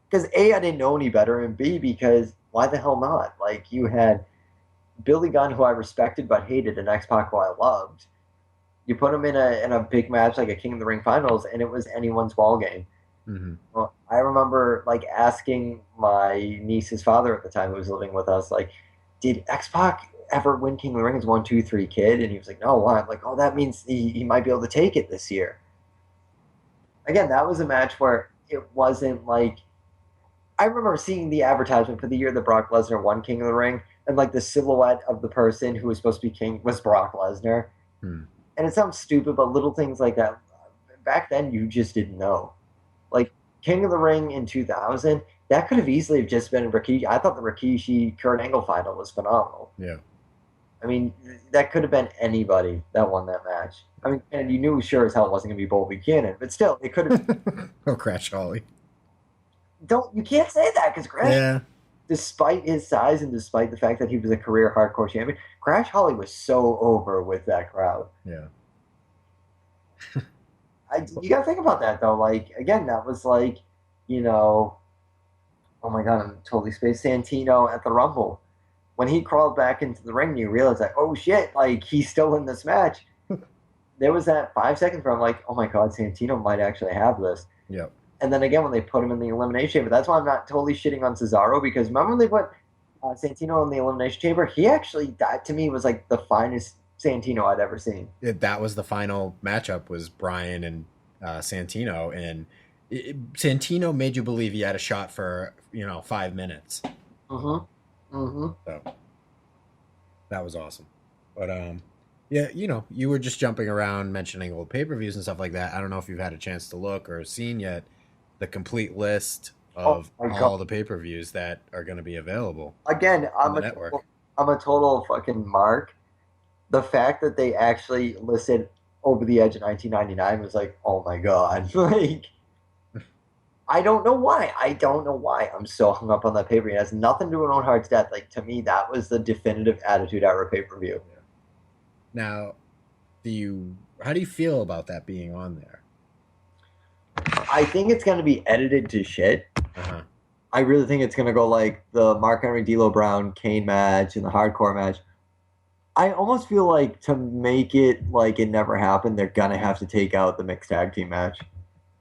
Because A, I didn't know any better, and B, because why the hell not? You had Billy Gunn, who I respected but hated, and X-Pac, who I loved. You put him in a big match like a King of the Ring finals, and it was anyone's ball game. Mm-hmm. Well, I remember asking my niece's father at the time, who was living with us, did X-Pac ever win King of the Ring as 1, 2, 3 kid? And he was like, no, why? I'm like, oh, that means he might be able to take it this year. Again, that was a match where it wasn't I remember seeing the advertisement for the year that Brock Lesnar won King of the Ring, and the silhouette of the person who was supposed to be king was Brock Lesnar. And it sounds stupid, but little things like that, back then you just didn't know. King of the Ring in 2000, that could have easily have just been Rikishi. I thought the Rikishi Kurt Angle final was phenomenal. Yeah. I mean, that could have been anybody that won that match. I mean, and you knew sure as hell it wasn't going to be Bull Buchanan, but still, it could have. Oh, Crash Holly. You can't say that because Crash, despite his size and despite the fact that he was a career hardcore champion, Crash Holly was so over with that crowd. Yeah. You got to think about that, though. Again, that was oh my God, I'm totally spaced. Santino at the Rumble. when he crawled back into the ring, you realize like, oh shit, like he's still in this match. There was that 5 seconds where I'm like, oh my god, Santino might actually have this. Yep. And then again, when they put him in the Elimination Chamber, that's why I'm not totally shitting on Cesaro, because remember when they put Santino in the Elimination Chamber? He actually, that to me was like the finest Santino I'd ever seen. That was the final matchup, was Bryan and Santino, and Santino made you believe he had a shot for 5 minutes. So that was awesome. But yeah, you were just jumping around mentioning old pay-per-views and stuff like that. I don't know if you've had a chance to look or seen yet the complete list of all the pay-per-views that are going to be available. Again, I'm a total fucking mark. The fact that they actually listed Over the Edge in 1999 was like, oh my god. Like, I don't know why. I'm so hung up on that pay-per-view. It has nothing to do with Owen Hart's death. Like, to me, that was the definitive Attitude Era pay-per-view. Yeah. Now, how do you feel about that being on there? I think it's going to be edited to shit. Uh-huh. I really think it's going to go like the Mark Henry, D'Lo Brown, Kane match and the hardcore match. I almost feel like to make it like it never happened, they're going to have to take out the mixed tag team match.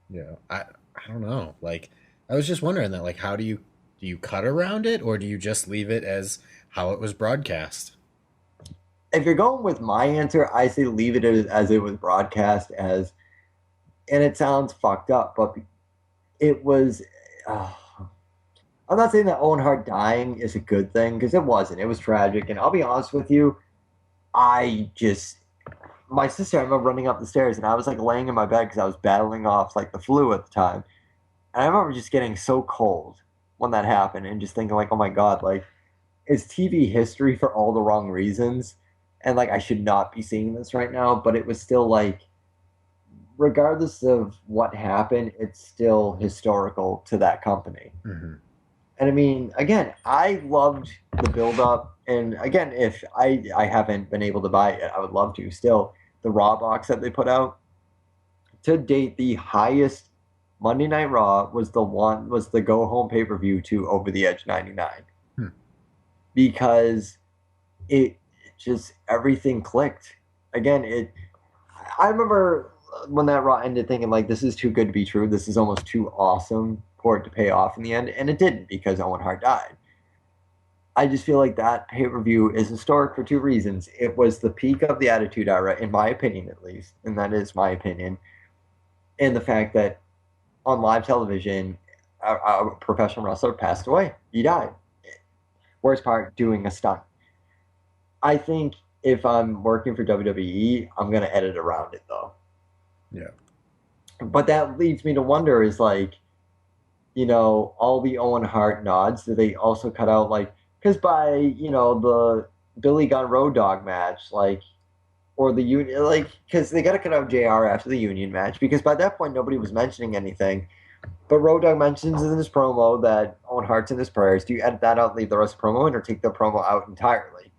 Yeah, I don't know. Like, I was just wondering that. Like, how do you cut around it, or do you just leave it as how it was broadcast? If you're going with my answer, I say leave it as it was broadcast as, and it sounds fucked up, but it was. I'm not saying that Owen Hart dying is a good thing, because it wasn't. It was tragic, and I'll be honest with you, my sister, I remember running up the stairs, and I was like laying in my bed because I was battling off like the flu at the time, and I remember just getting so cold when that happened, and just thinking like, oh my god, like, it's TV history for all the wrong reasons. And, like, I should not be seeing this right now, but it was still, like, regardless of what happened, it's still historical to that company. Mm-hmm. And, I mean, again, I loved the build-up. And, again, if I haven't been able to buy it, I would love to still. The Raw box that they put out, to date, the highest Monday Night Raw was the go-home pay-per-view to Over the Edge 99. Because it just everything clicked. Again, I remember when that Raw ended thinking like, this is too good to be true. This is almost too awesome for it to pay off in the end. And it didn't, because Owen Hart died. I just feel like that pay-per-view is historic for two reasons. It was the peak of the Attitude Era, in my opinion at least, and that is my opinion. And the fact that on live television, a professional wrestler passed away. He died. Worst part, doing a stunt. I think if I'm working for WWE, I'm going to edit around it, though. Yeah. But that leads me to wonder is, like, all the Owen Hart nods, do they also cut out, like, because by, the Billy Gunn Road Dogg match, like, or the Union, like, because they got to cut out JR after the Union match, because by that point, nobody was mentioning anything. But Road Dogg mentions in his promo that Owen Hart's in his prayers. Do you edit that out, leave the rest of the promo in, or take the promo out entirely?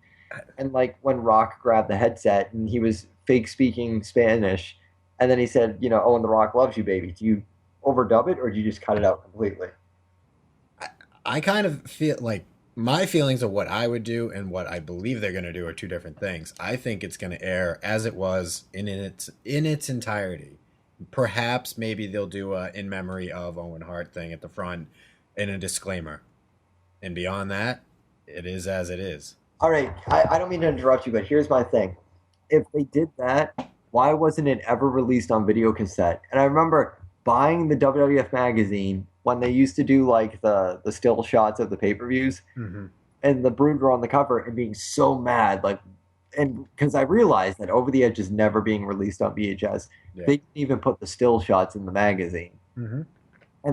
And, like, when Rock grabbed the headset and he was fake speaking Spanish, and then he said, Owen the Rock loves you, baby. Do you overdub it, or do you just cut it out completely? I kind of feel like my feelings of what I would do and what I believe they're going to do are two different things. I think it's going to air as it was in its entirety. Perhaps maybe they'll do a in memory of Owen Hart thing at the front and a disclaimer. And beyond that, it is as it is. All right, I don't mean to interrupt you, but here's my thing. If they did that, why wasn't it ever released on video cassette? And I remember buying the WWF magazine when they used to do, like, the still shots of the pay-per-views, and the Brood were on the cover and being so mad, like, and because I realized that Over the Edge is never being released on VHS. Yeah. They didn't even put the still shots in the magazine. And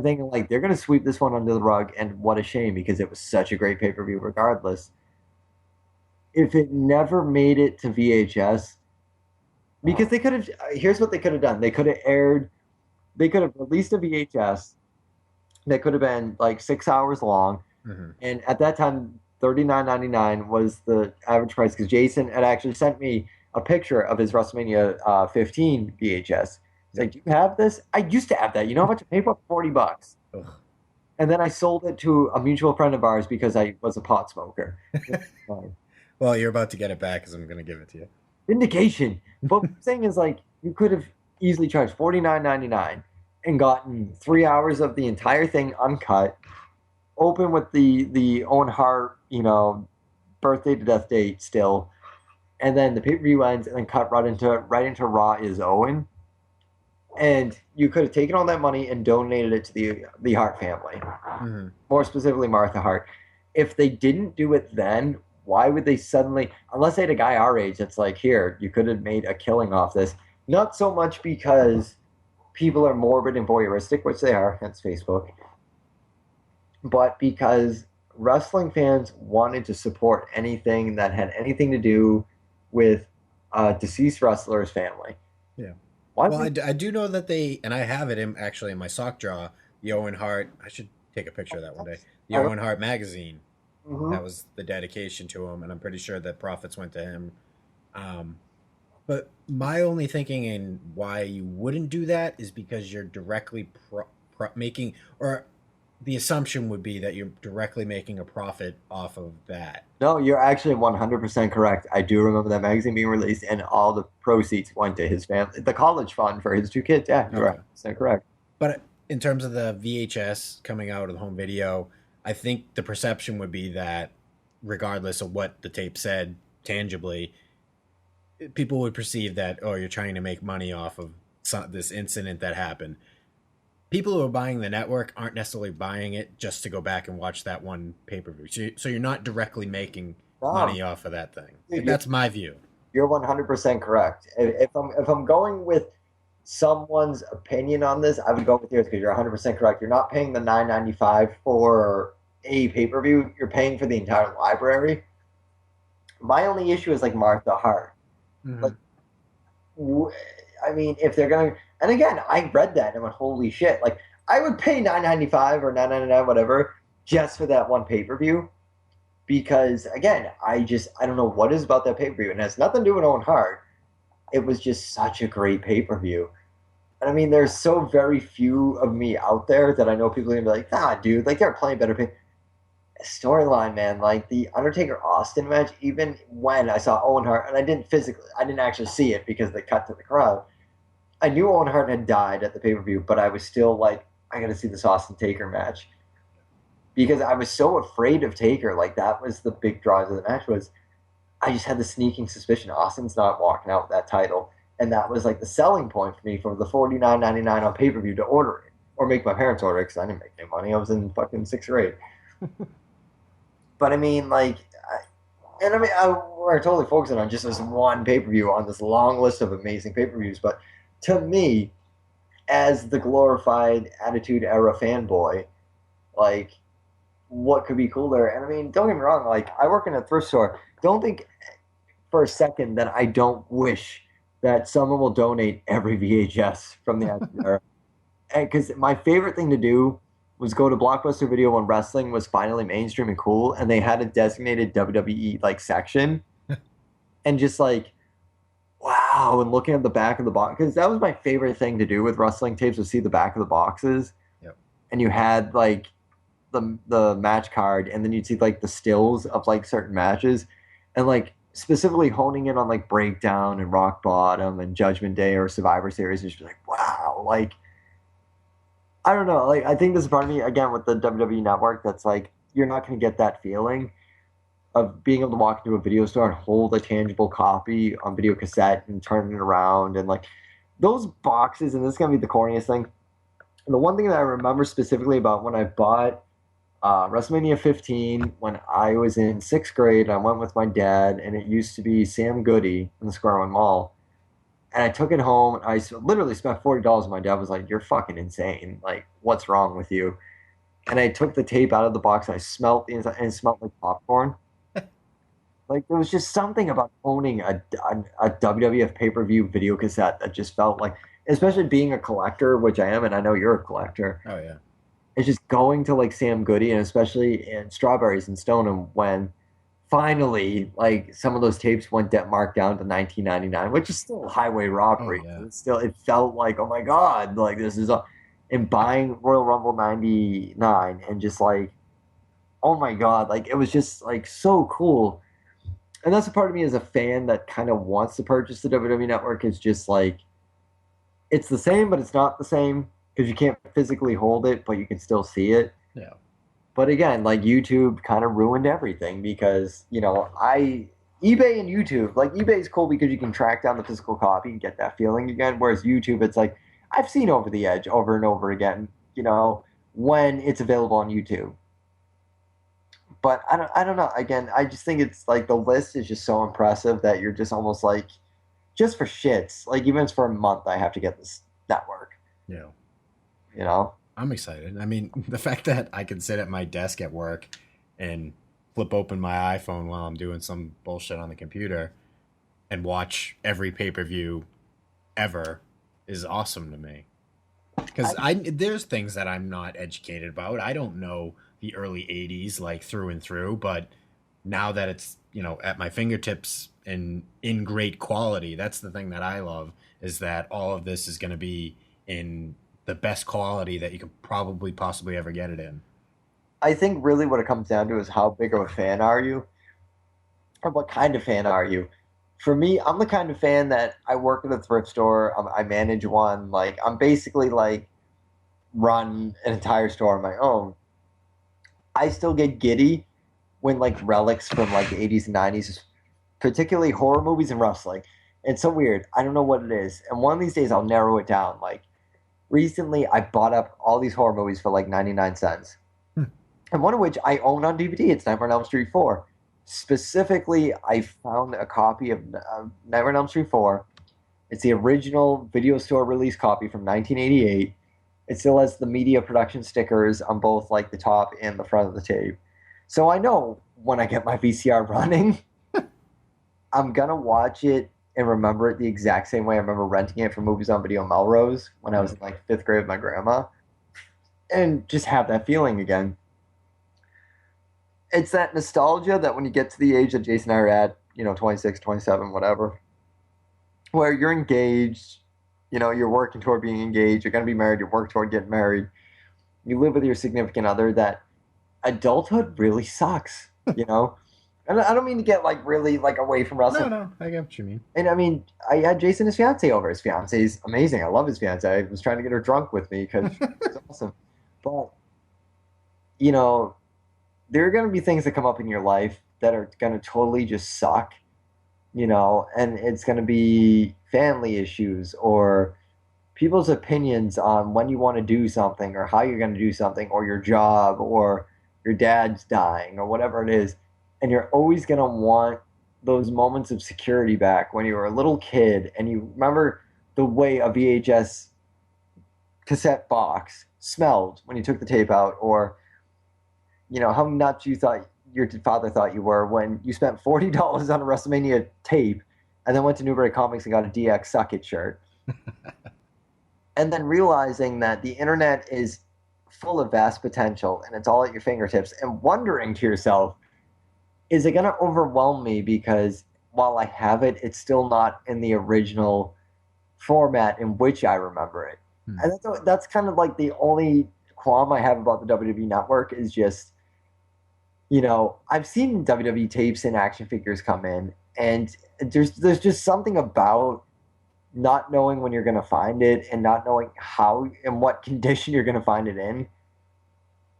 thinking, like, they're going to sweep this one under the rug, and what a shame, because it was such a great pay-per-view regardless. If it never made it to VHS, because they could have, here's what they could have done. They could have released a VHS that could have been like 6 hours long. And at that time, $39.99 was the average price, because Jason had actually sent me a picture of his WrestleMania 15 VHS. He's like, do you have this? I used to have that. You know how much I paid for? $40. Ugh. And then I sold it to a mutual friend of ours because I was a pot smoker. Well, you're about to get it back because I'm going to give it to you. Vindication. But what I'm saying is, like, you could have easily charged $49.99 and gotten 3 hours of the entire thing uncut, open with the Owen Hart, birthday to death date still, and then the pay-per-view ends, and then cut right into Raw is Owen. And you could have taken all that money and donated it to the Hart family, more specifically Martha Hart. If they didn't do it then, why would they suddenly, unless they had a guy our age that's like, here, you could have made a killing off this. Not so much because people are morbid and voyeuristic, which they are, hence Facebook, but because wrestling fans wanted to support anything that had anything to do with a deceased wrestler's family. Yeah. Well, I do know that and I have it actually in my sock drawer, the Owen Hart, I should take a picture of that one day, the Owen Hart magazine. That was the dedication to him, and I'm pretty sure that profits went to him. But my only thinking in why you wouldn't do that is because you're directly making, or the assumption would be that you're directly making a profit off of that. No, you're actually 100% correct. I do remember that magazine being released, and all the proceeds went to his family, the college fund for his 2 kids. Yeah, you're 100% correct. But in terms of the VHS coming out of the home video, I think the perception would be that regardless of what the tape said tangibly, people would perceive that, oh, you're trying to make money off of this incident that happened. People who are buying the network aren't necessarily buying it just to go back and watch that one pay-per-view. So you're not directly making money off of that thing. That's my view. You're 100% correct. If I'm going with someone's opinion on this, I would go with yours because you're 100% correct. You're not paying the $9.95 for a pay-per-view. You're paying for the entire library. My only issue is like Martha Hart. Like, I mean, if they're going to, and again, I read that and went, holy shit. Like, I would pay $9.95 or $9.99, whatever, just for that one pay-per-view. Because, again, I don't know what is about that pay-per-view. It has nothing to do with Owen Hart. It was just such a great pay-per-view. And I mean, there's so very few of me out there that I know people are going to be like, nah, dude, like, there are plenty better storyline, man. Like, the Undertaker-Austin match, even when I saw Owen Hart, and I didn't actually see it because they cut to the crowd. I knew Owen Hart had died at the pay-per-view, but I was still like, I got to see this Austin Taker match. Because I was so afraid of Taker. Like, that was the big draw of the match, was I just had the sneaking suspicion Austin's not walking out with that title. And that was like the selling point for me for the $49.99 on pay-per-view to order it. Or make my parents order it because I didn't make any money. I was in fucking 6th grade. But I mean, like, we're totally focusing on just this one pay-per-view on this long list of amazing pay-per-views. But to me, as the glorified Attitude Era fanboy, like, what could be cooler? And I mean, don't get me wrong, like, I work in a thrift store. Don't think for a second that I don't wish that someone will donate every VHS from the Attitude Era. Because my favorite thing to do was go to Blockbuster Video when wrestling was finally mainstream and cool, and they had a designated WWE like section, and just like, wow, and looking at the back of the box, because that was my favorite thing to do with wrestling tapes, was see the back of the boxes. Yep. And you had like the match card, and then you'd see like the stills of like certain matches, and like specifically honing in on like Breakdown and Rock Bottom and Judgment Day or Survivor Series, and just be like, wow, like, I don't know. Like, I think this is part of me, again, with the WWE Network, that's like, you're not going to get that feeling of being able to walk into a video store and hold a tangible copy on video cassette and turn it around. And, like, those boxes, and this is going to be the corniest thing. And the one thing that I remember specifically about when I bought WrestleMania 15, when I was in 6th grade, I went with my dad, and it used to be Sam Goody in the Square One Mall. And I took it home. I literally spent $40. And my dad was like, "You're fucking insane. Like, what's wrong with you?" And I took the tape out of the box. And I smelled the inside, and it smelled like popcorn. Like, there was just something about owning a WWF pay-per-view video cassette that just felt like, especially being a collector, which I am, and I know you're a collector. Oh, yeah. It's just going to, like, Sam Goody, and especially in Strawberries and Stoneham, when finally, like, some of those tapes went marked down to $19.99, which is still highway robbery. Oh, yeah. It felt like, oh my god, like, this is and buying Royal Rumble 99 and just like, oh my God, like it was just like so cool. And that's a part of me as a fan that kind of wants to purchase the WWE Network is just like, it's the same, but it's not the same because you can't physically hold it, but you can still see it. Yeah. But again, like YouTube kind of ruined everything because, eBay and YouTube, like eBay is cool because you can track down the physical copy and get that feeling again. Whereas YouTube, it's like, I've seen Over the Edge over and over again, when it's available on YouTube. But I don't know. Again, I just think it's like the list is just so impressive that you're just almost like, just for shits, like even if it's for a month, I have to get this network. Yeah. I'm excited. I mean, the fact that I can sit at my desk at work and flip open my iPhone while I'm doing some bullshit on the computer and watch every pay-per-view ever is awesome to me. Because there's things that I'm not educated about. I don't know the early 80s like through and through, but now that it's, at my fingertips and in great quality, that's the thing that I love is that all of this is going to be in the best quality that you could probably possibly ever get it in. I think really what it comes down to is how big of a fan are you? Or what kind of fan are you? For me, I'm the kind of fan that I work at a thrift store. I manage one. Like, I'm basically like run an entire store on my own. I still get giddy when like relics from like the 80s and 90s, particularly horror movies and wrestling. It's so weird. I don't know what it is. And one of these days I'll narrow it down. Like recently I bought up all these horror movies for like 99 cents. And one of which I own on DVD. It's Nightmare on Elm Street 4. Specifically, I found a copy of Nightmare on Elm Street 4. It's the original video store release copy from 1988. It still has the media production stickers on both like the top and the front of the tape. So I know when I get my VCR running, I'm going to watch it and remember it the exact same way I remember renting it for Movies on Video Melrose when I was in like 5th grade with my grandma. And just have that feeling again. It's that nostalgia that when you get to the age that Jason and I are at, 26, 27, whatever, where you're engaged, you're working toward being engaged, you're going to be married, you work toward getting married, you live with your significant other, that adulthood really sucks, And I don't mean to get like really like away from wrestling. No, I get what you mean. And I mean, I had Jason, his fiance, over. His fiance is amazing. I love his fiance. I was trying to get her drunk with me because it's awesome. But, there are going to be things that come up in your life that are going to totally just suck, and it's going to be family issues or people's opinions on when you want to do something or how you're going to do something or your job or your dad's dying or whatever it is. And you're always going to want those moments of security back when you were a little kid and you remember the way a VHS cassette box smelled when you took the tape out, or how nuts you thought your father thought you were when you spent $40 on a WrestleMania tape and then went to Newbury Comics and got a DX Suck It shirt. And then realizing that the internet is full of vast potential and it's all at your fingertips and wondering to yourself, is it going to overwhelm me because while I have it, it's still not in the original format in which I remember it. And that's kind of like the only qualm I have about the WWE Network is just, I've seen WWE tapes and action figures come in, and there's just something about not knowing when you're going to find it and not knowing how and what condition you're going to find it in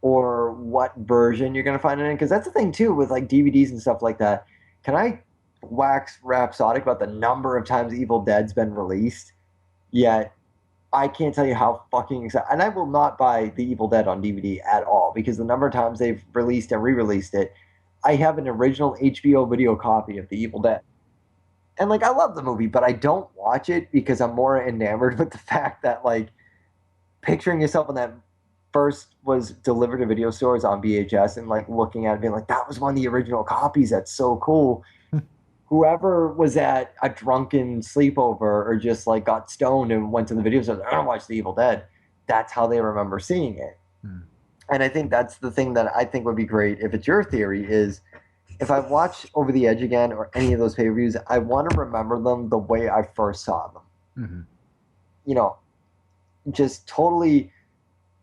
or what version you're going to find it in. Because that's the thing, too, with like DVDs and stuff like that. Can I wax rhapsodic about the number of times Evil Dead's been released? Yet I can't tell you how fucking excited. And I will not buy The Evil Dead on DVD at all because the number of times they've released and re-released it, I have an original HBO video copy of The Evil Dead. And, like, I love the movie, but I don't watch it because I'm more enamored with the fact that, like, picturing yourself when that first was delivered to video stores on VHS and, like, looking at it being like, that was one of the original copies. That's so cool. Whoever was at a drunken sleepover or just like got stoned and went to the video store, I don't watch The Evil Dead. That's how they remember seeing it. And I think that's the thing that I think would be great if it's your theory is if I watch Over the Edge again or any of those pay-per-views, I want to remember them the way I first saw them. Just totally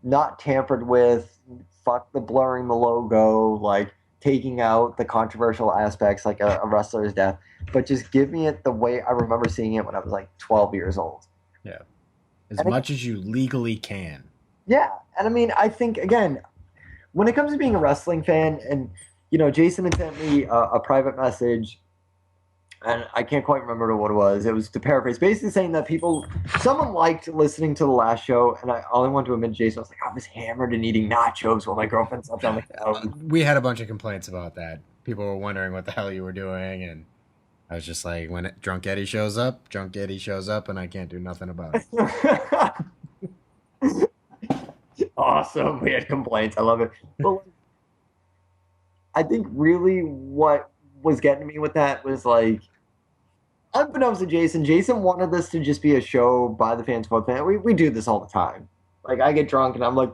not tampered with, fuck the blurring the logo, like taking out the controversial aspects like a wrestler's death, but just give me it the way I remember seeing it when I was like 12 years old. Yeah. As much as you legally can. Yeah. And I mean, I think, again, when it comes to being a wrestling fan, and, you know, Jason had sent me a private message, and I can't quite remember what it was. It was, to paraphrase, basically saying that someone liked listening to the last show, and I only wanted to admit to Jason, I was like, I was hammered and eating nachos while my girlfriend slept on the couch. We had a bunch of complaints about that. People were wondering what the hell you were doing, and I was just like, when Drunk Eddie shows up, and I can't do nothing about it. Awesome. We had complaints. I love it. But I think really what was getting me with that was like, unbeknownst to Jason wanted this to just be a show by the fans for the fans. We do this all the time. Like, I get drunk and I'm like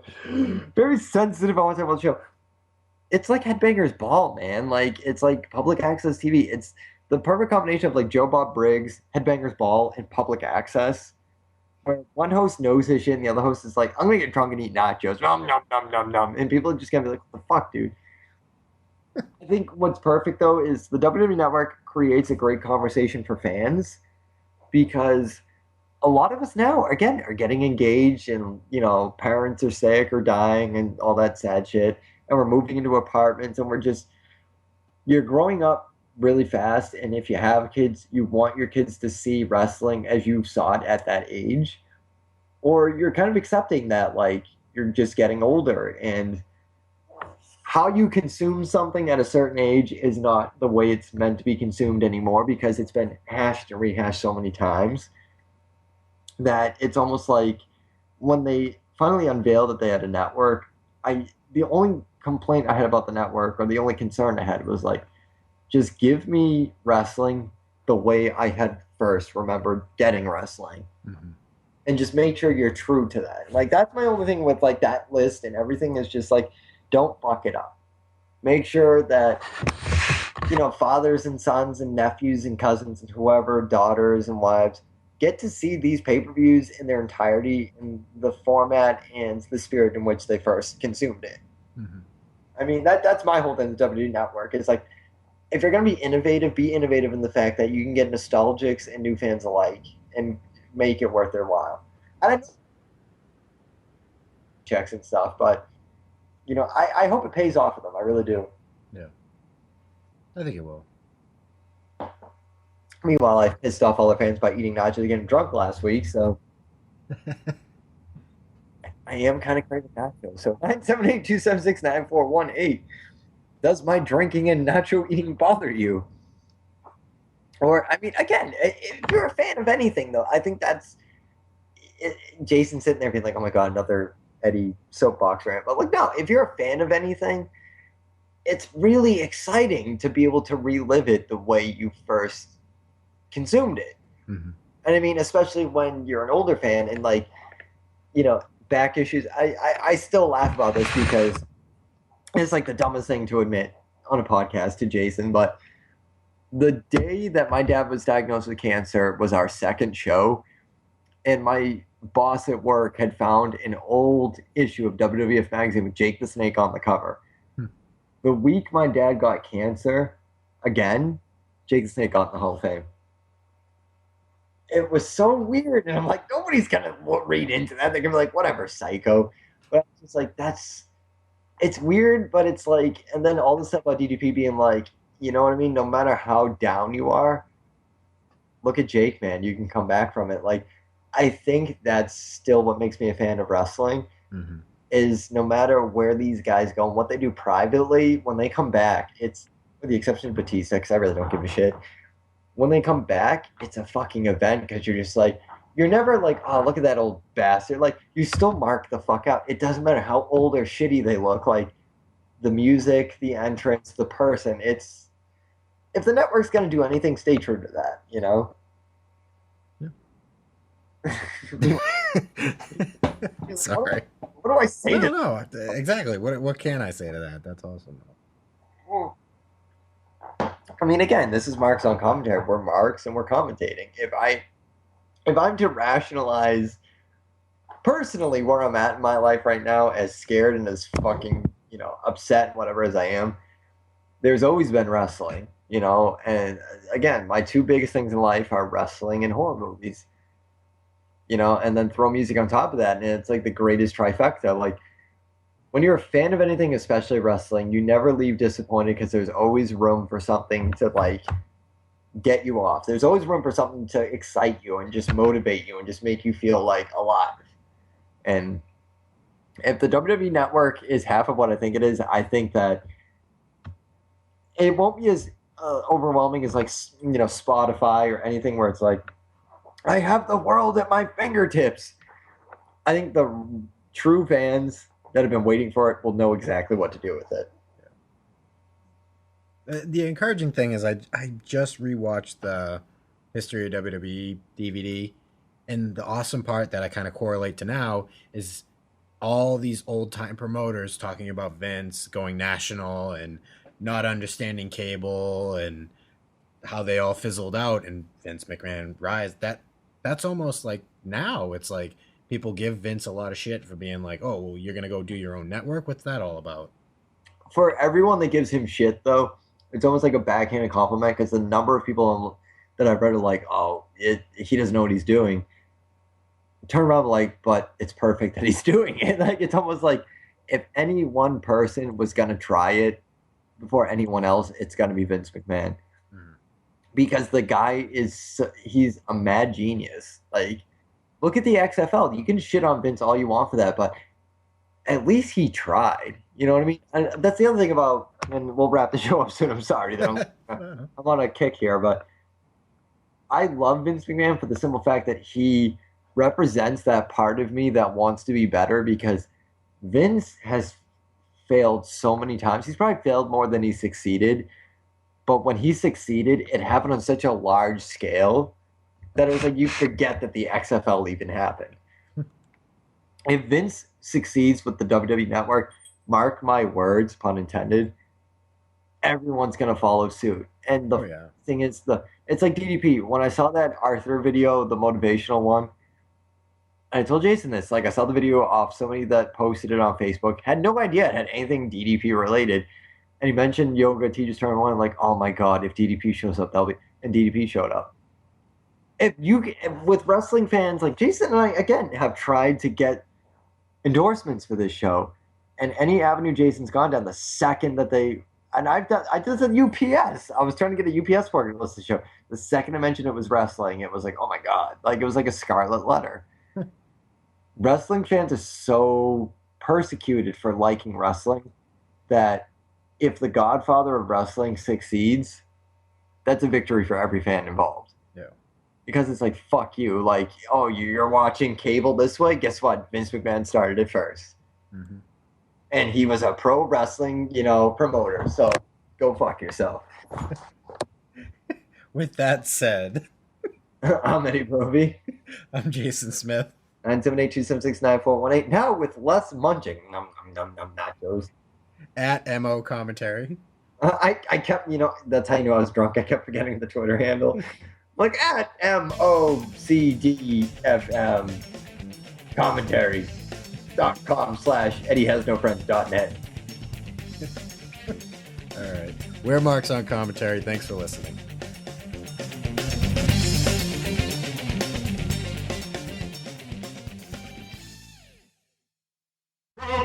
very sensitive. I want to talk about the show. It's like Headbangers Ball, man. Like, it's like public access TV. It's the perfect combination of like Joe Bob Briggs, Headbangers Ball, and public access. Where one host knows his shit and the other host is like, I'm gonna get drunk and eat nachos. Nom nom nom nom nom. And people are just gonna be like, what the fuck, dude? I think what's perfect though is the WWE Network creates a great conversation for fans, because a lot of us now, again, are getting engaged, and, you know, parents are sick or dying and all that sad shit, and we're moving into apartments, and you're growing up really fast, and if you have kids, you want your kids to see wrestling as you saw it at that age, or you're kind of accepting that, like, you're just getting older, and how you consume something at a certain age is not the way it's meant to be consumed anymore, because it's been hashed and rehashed so many times that it's almost like when they finally unveiled that they had a network, the only complaint I had about the network, or the only concern I had, was like, just give me wrestling the way I had first remembered getting wrestling. Mm-hmm. And just make sure you're true to that. Like, that's my only thing with like that list and everything, is just like, don't fuck it up. Make sure that, you know, fathers and sons and nephews and cousins and whoever, daughters and wives, get to see these pay-per-views in their entirety, in the format and the spirit in which they first consumed it. Mm-hmm. I mean, that's my whole thing with WWE Network. It's like, if you're going to be innovative in the fact that you can get nostalgics and new fans alike and make it worth their while. And I know checks and stuff, but, you know, I hope it pays off for them. I really do. Yeah. I think it will. Meanwhile, I pissed off all the fans by eating nachos and getting drunk last week, so I am kind of craving nachos. So 978-276-9418. Does my drinking and nacho eating bother you? Or, I mean, again, if you're a fan of anything, though, I think that's Jason sitting there being like, oh my God, another Eddie soapbox rant. But like, no, if you're a fan of anything, it's really exciting to be able to relive it the way you first consumed it. Mm-hmm. And I mean, especially when you're an older fan and, like, you know, back issues. I still laugh about this because it's like the dumbest thing to admit on a podcast to Jason, but the day that my dad was diagnosed with cancer was our second show, and my boss at work had found an old issue of WWF magazine with Jake the Snake on the cover. The week my dad got cancer, again, Jake the Snake got in the Hall of Fame. It was so weird, and I'm like, nobody's gonna read into that. They're gonna be like, whatever, psycho. But it's just like, it's weird, but it's like, and then all the stuff about DDP being like, you know what I mean? No matter how down you are, look at Jake, man. You can come back from it. Like, I think that's still what makes me a fan of wrestling, mm-hmm. is no matter where these guys go and what they do privately, when they come back, it's, with the exception of Batista, because I really don't give a shit. When they come back, it's a fucking event, because you're just like, you're never like, oh, look at that old bastard. Like, you still mark the fuck out. It doesn't matter how old or shitty they look. Like, the music, the entrance, the person. It's, if the network's going to do anything, stay true to that, you know? Yeah. Sorry. What do I say to that? No, exactly. What can I say to that? That's awesome. I mean, again, this is Mark's on commentary. We're Marks and we're commentating. If I'm to rationalize personally, where I'm at in my life right now, as scared and as fucking, upset, whatever as I am, there's always been wrestling, and again, my two biggest things in life are wrestling and horror movies, and then throw music on top of that, and it's like the greatest trifecta. Like, when you're a fan of anything, especially wrestling, you never leave disappointed because there's always room for something to, like, get you off. There's always room for something to excite you and just motivate you and just make you feel, like, alive. And if the WWE Network is half of what I think it is, I think that it won't be as overwhelming as, like, Spotify or anything where it's like, I have the world at my fingertips. I think the true fans that have been waiting for it will know exactly what to do with it. The encouraging thing is I just rewatched the History of WWE DVD, and the awesome part that I kind of correlate to now is all these old-time promoters talking about Vince going national and not understanding cable and how they all fizzled out and Vince McMahon rise. That's almost like now it's like people give Vince a lot of shit for being like, oh, well, you're going to go do your own network? What's that all about? For everyone that gives him shit, though, it's almost like a backhanded compliment because the number of people that I've read are like, oh, he doesn't know what he's doing. Turn around like, but it's perfect that he's doing it. Like, it's almost like if any one person was going to try it before anyone else, it's going to be Vince McMahon. Because the guy he's a mad genius. Like, look at the XFL. You can shit on Vince all you want for that, but at least he tried. You know what I mean? And that's the other thing about, and we'll wrap the show up soon. I'm sorry that I'm on a kick here, but I love Vince McMahon for the simple fact that he represents that part of me that wants to be better, because Vince has failed so many times. He's probably failed more than he succeeded, but when he succeeded, it happened on such a large scale that it was like you forget that the XFL even happened. If Vince succeeds with the WWE Network, mark my words, pun intended, everyone's going to follow suit. And the thing is, it's like DDP. When I saw that Arthur video, the motivational one, I told Jason this, like, I saw the video off somebody that posted it on Facebook, had no idea it had anything DDP related. And he mentioned Yoga Teachers Tournament 1, like, oh my God, if DDP shows up, and DDP showed up. With wrestling fans, like Jason and I, again, have tried to get endorsements for this show, and any avenue Jason's gone down, the second that I did this at UPS. I was trying to get a UPS worker to listen to the show. The second I mentioned it was wrestling, it was like, oh my God, like it was like a scarlet letter. Wrestling fans are so persecuted for liking wrestling that if the godfather of wrestling succeeds, that's a victory for every fan involved. Yeah. Because it's like, fuck you. Like, oh, you're watching cable this way? Guess what? Vince McMahon started it first. Mm-hmm. And he was a pro wrestling, promoter. So go fuck yourself. With that said, I'm Eddie Broby. I'm Jason Smith. 978-276-9418. Now with less munching. Num nachos. At MO Commentary. I kept, that's how you know I was drunk. I kept forgetting the Twitter handle. Like, at MOCDFM commentary.com/EddieHasNoFriends.net. All right. We're Marks on Commentary. Thanks for listening.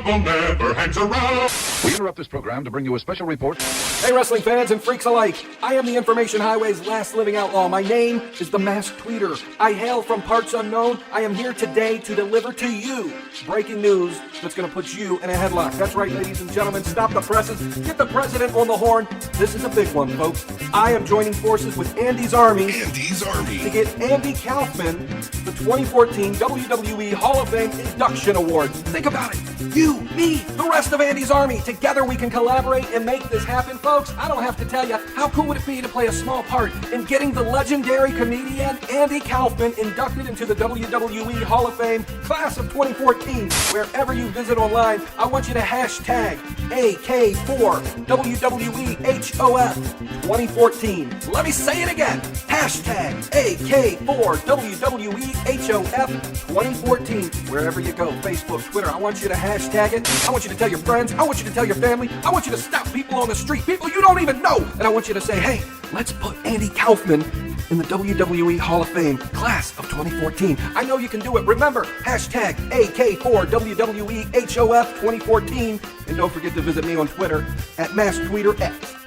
Never hangs around. We interrupt this program to bring you a special report. Hey, wrestling fans and freaks alike. I am the Information Highway's last living outlaw. My name is the Masked Tweeter. I hail from parts unknown. I am here today to deliver to you breaking news that's going to put you in a headlock. That's right, ladies and gentlemen. Stop the presses. Get the president on the horn. This is a big one, folks. I am joining forces with Andy's Army. To get Andy Kaufman the 2014 WWE Hall of Fame Induction Award. Think about it. You you, me, the rest of Andy's army. Together we can collaborate and make this happen, folks. I don't have to tell you, how cool would it be to play a small part in getting the legendary comedian Andy Kaufman inducted into the WWE Hall of Fame class of 2014. Wherever you visit online, I want you to hashtag AK4WWEHOF 2014. Let me say it again. Hashtag AK4WWEHOF 2014. Wherever you go, Facebook, Twitter, I want you to hashtag it. I want you to tell your friends. I want you to tell your family. I want you to stop people on the street, people you don't even know. And I want you to say, hey, let's put Andy Kaufman in the WWE Hall of Fame class of 2014. I know you can do it. Remember, hashtag AK4WWEHOF 2014. And don't forget to visit me on Twitter at MaskTweeterX.